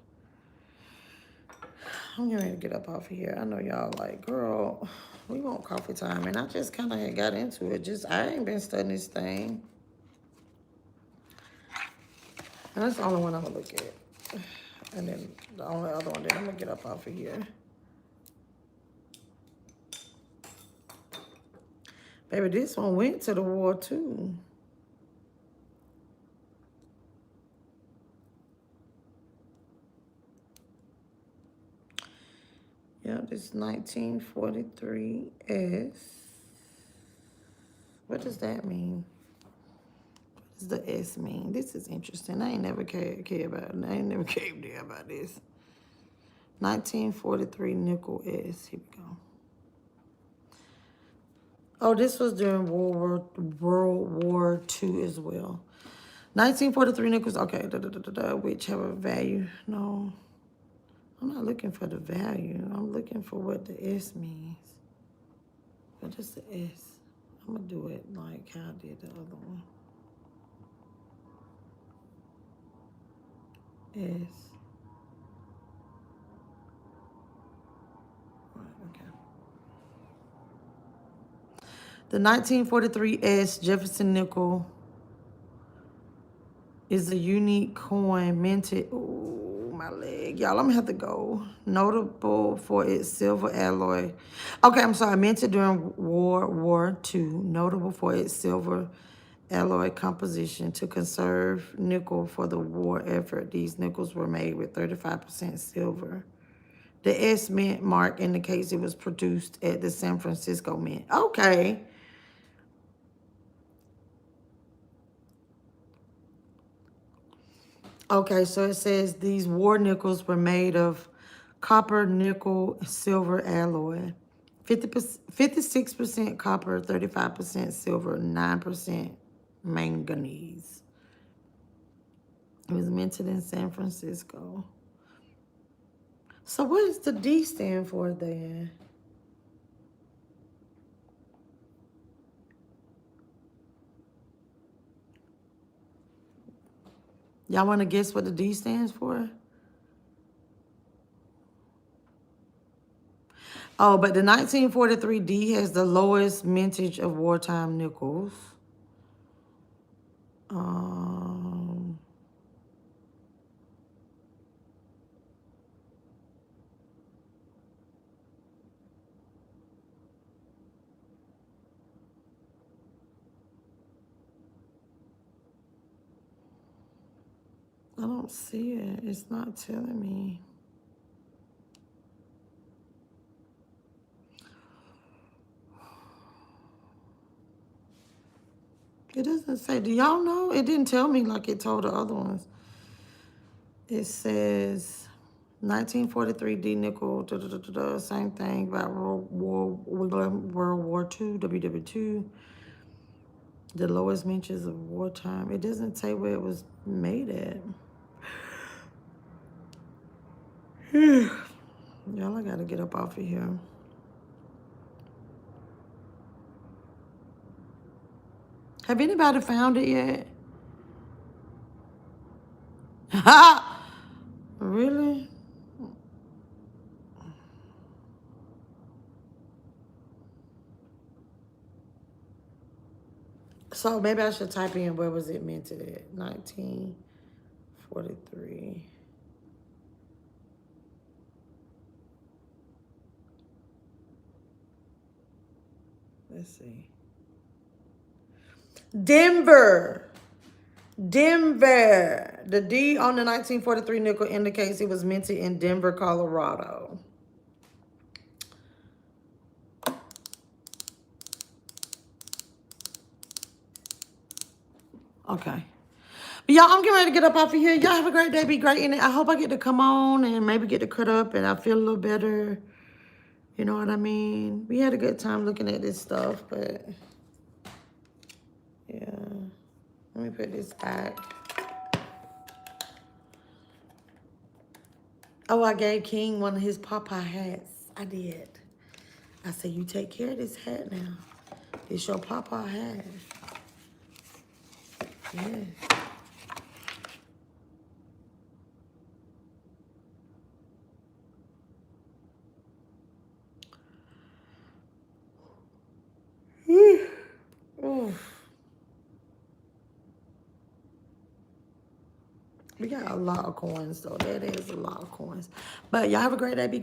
I'm getting ready to get up off of here. I know y'all like, girl, we want coffee time. And I just kind of got into it. I ain't been studying this thing. And that's the only one I'm going to look at. And then the only other one, then I'm going to get up off of here. Baby, this one went to the war too. Yeah, this 1943S. What does that mean? What does the S mean? This is interesting. I ain't never cared about it. I ain't never came there about this. 1943 nickel S. Here we go. Oh, this was during World War II as well. 1943 nickels. Okay, which have a value. No. I'm not looking for the value. I'm looking for what the S means. What is the S? I'm going to do it like how I did the other one. S. Right, okay. The 1943 S Jefferson nickel is a unique coin minted. Ooh, my leg. Y'all, I'm going to have to go. Notable for its silver alloy. Okay, I'm sorry. Minted during World War II. Notable for its silver alloy composition to conserve nickel for the war effort. These nickels were made with 35% silver. The S Mint mark indicates it was produced at the San Francisco Mint. Okay. Okay, so it says these war nickels were made of copper, nickel, silver alloy. 56% copper, 35% silver, 9% manganese. It was minted in San Francisco. So what does the D stand for then? Y'all want to guess what the D stands for? Oh, but the 1943 D has the lowest mintage of wartime nickels. Um, I don't see it. It's not telling me. It doesn't say. Do y'all know? It didn't tell me like it told the other ones. It says 1943 D nickel, same thing about World War II, WW2. The lowest mentions of wartime. It doesn't say where it was made at. Y'all, I gotta get up off of here. Have anybody found it yet? Really? So maybe I should type in where was it minted at? 1943. Let's see. Denver. Denver. The D on the 1943 nickel indicates it was minted in Denver, Colorado. Okay. But y'all, I'm getting ready to get up off of here. Y'all have a great day. Be great in it. I hope I get to come on and maybe get to cut up and I feel a little better. You know what I mean? We had a good time looking at this stuff, but yeah. Let me put this back. Oh, I gave King one of his Popeye hats. I did. I said, you take care of this hat now. It's your Popeye hat. Yeah. Oof. We got a lot of coins, though. That is a lot of coins. But y'all have a great day. Be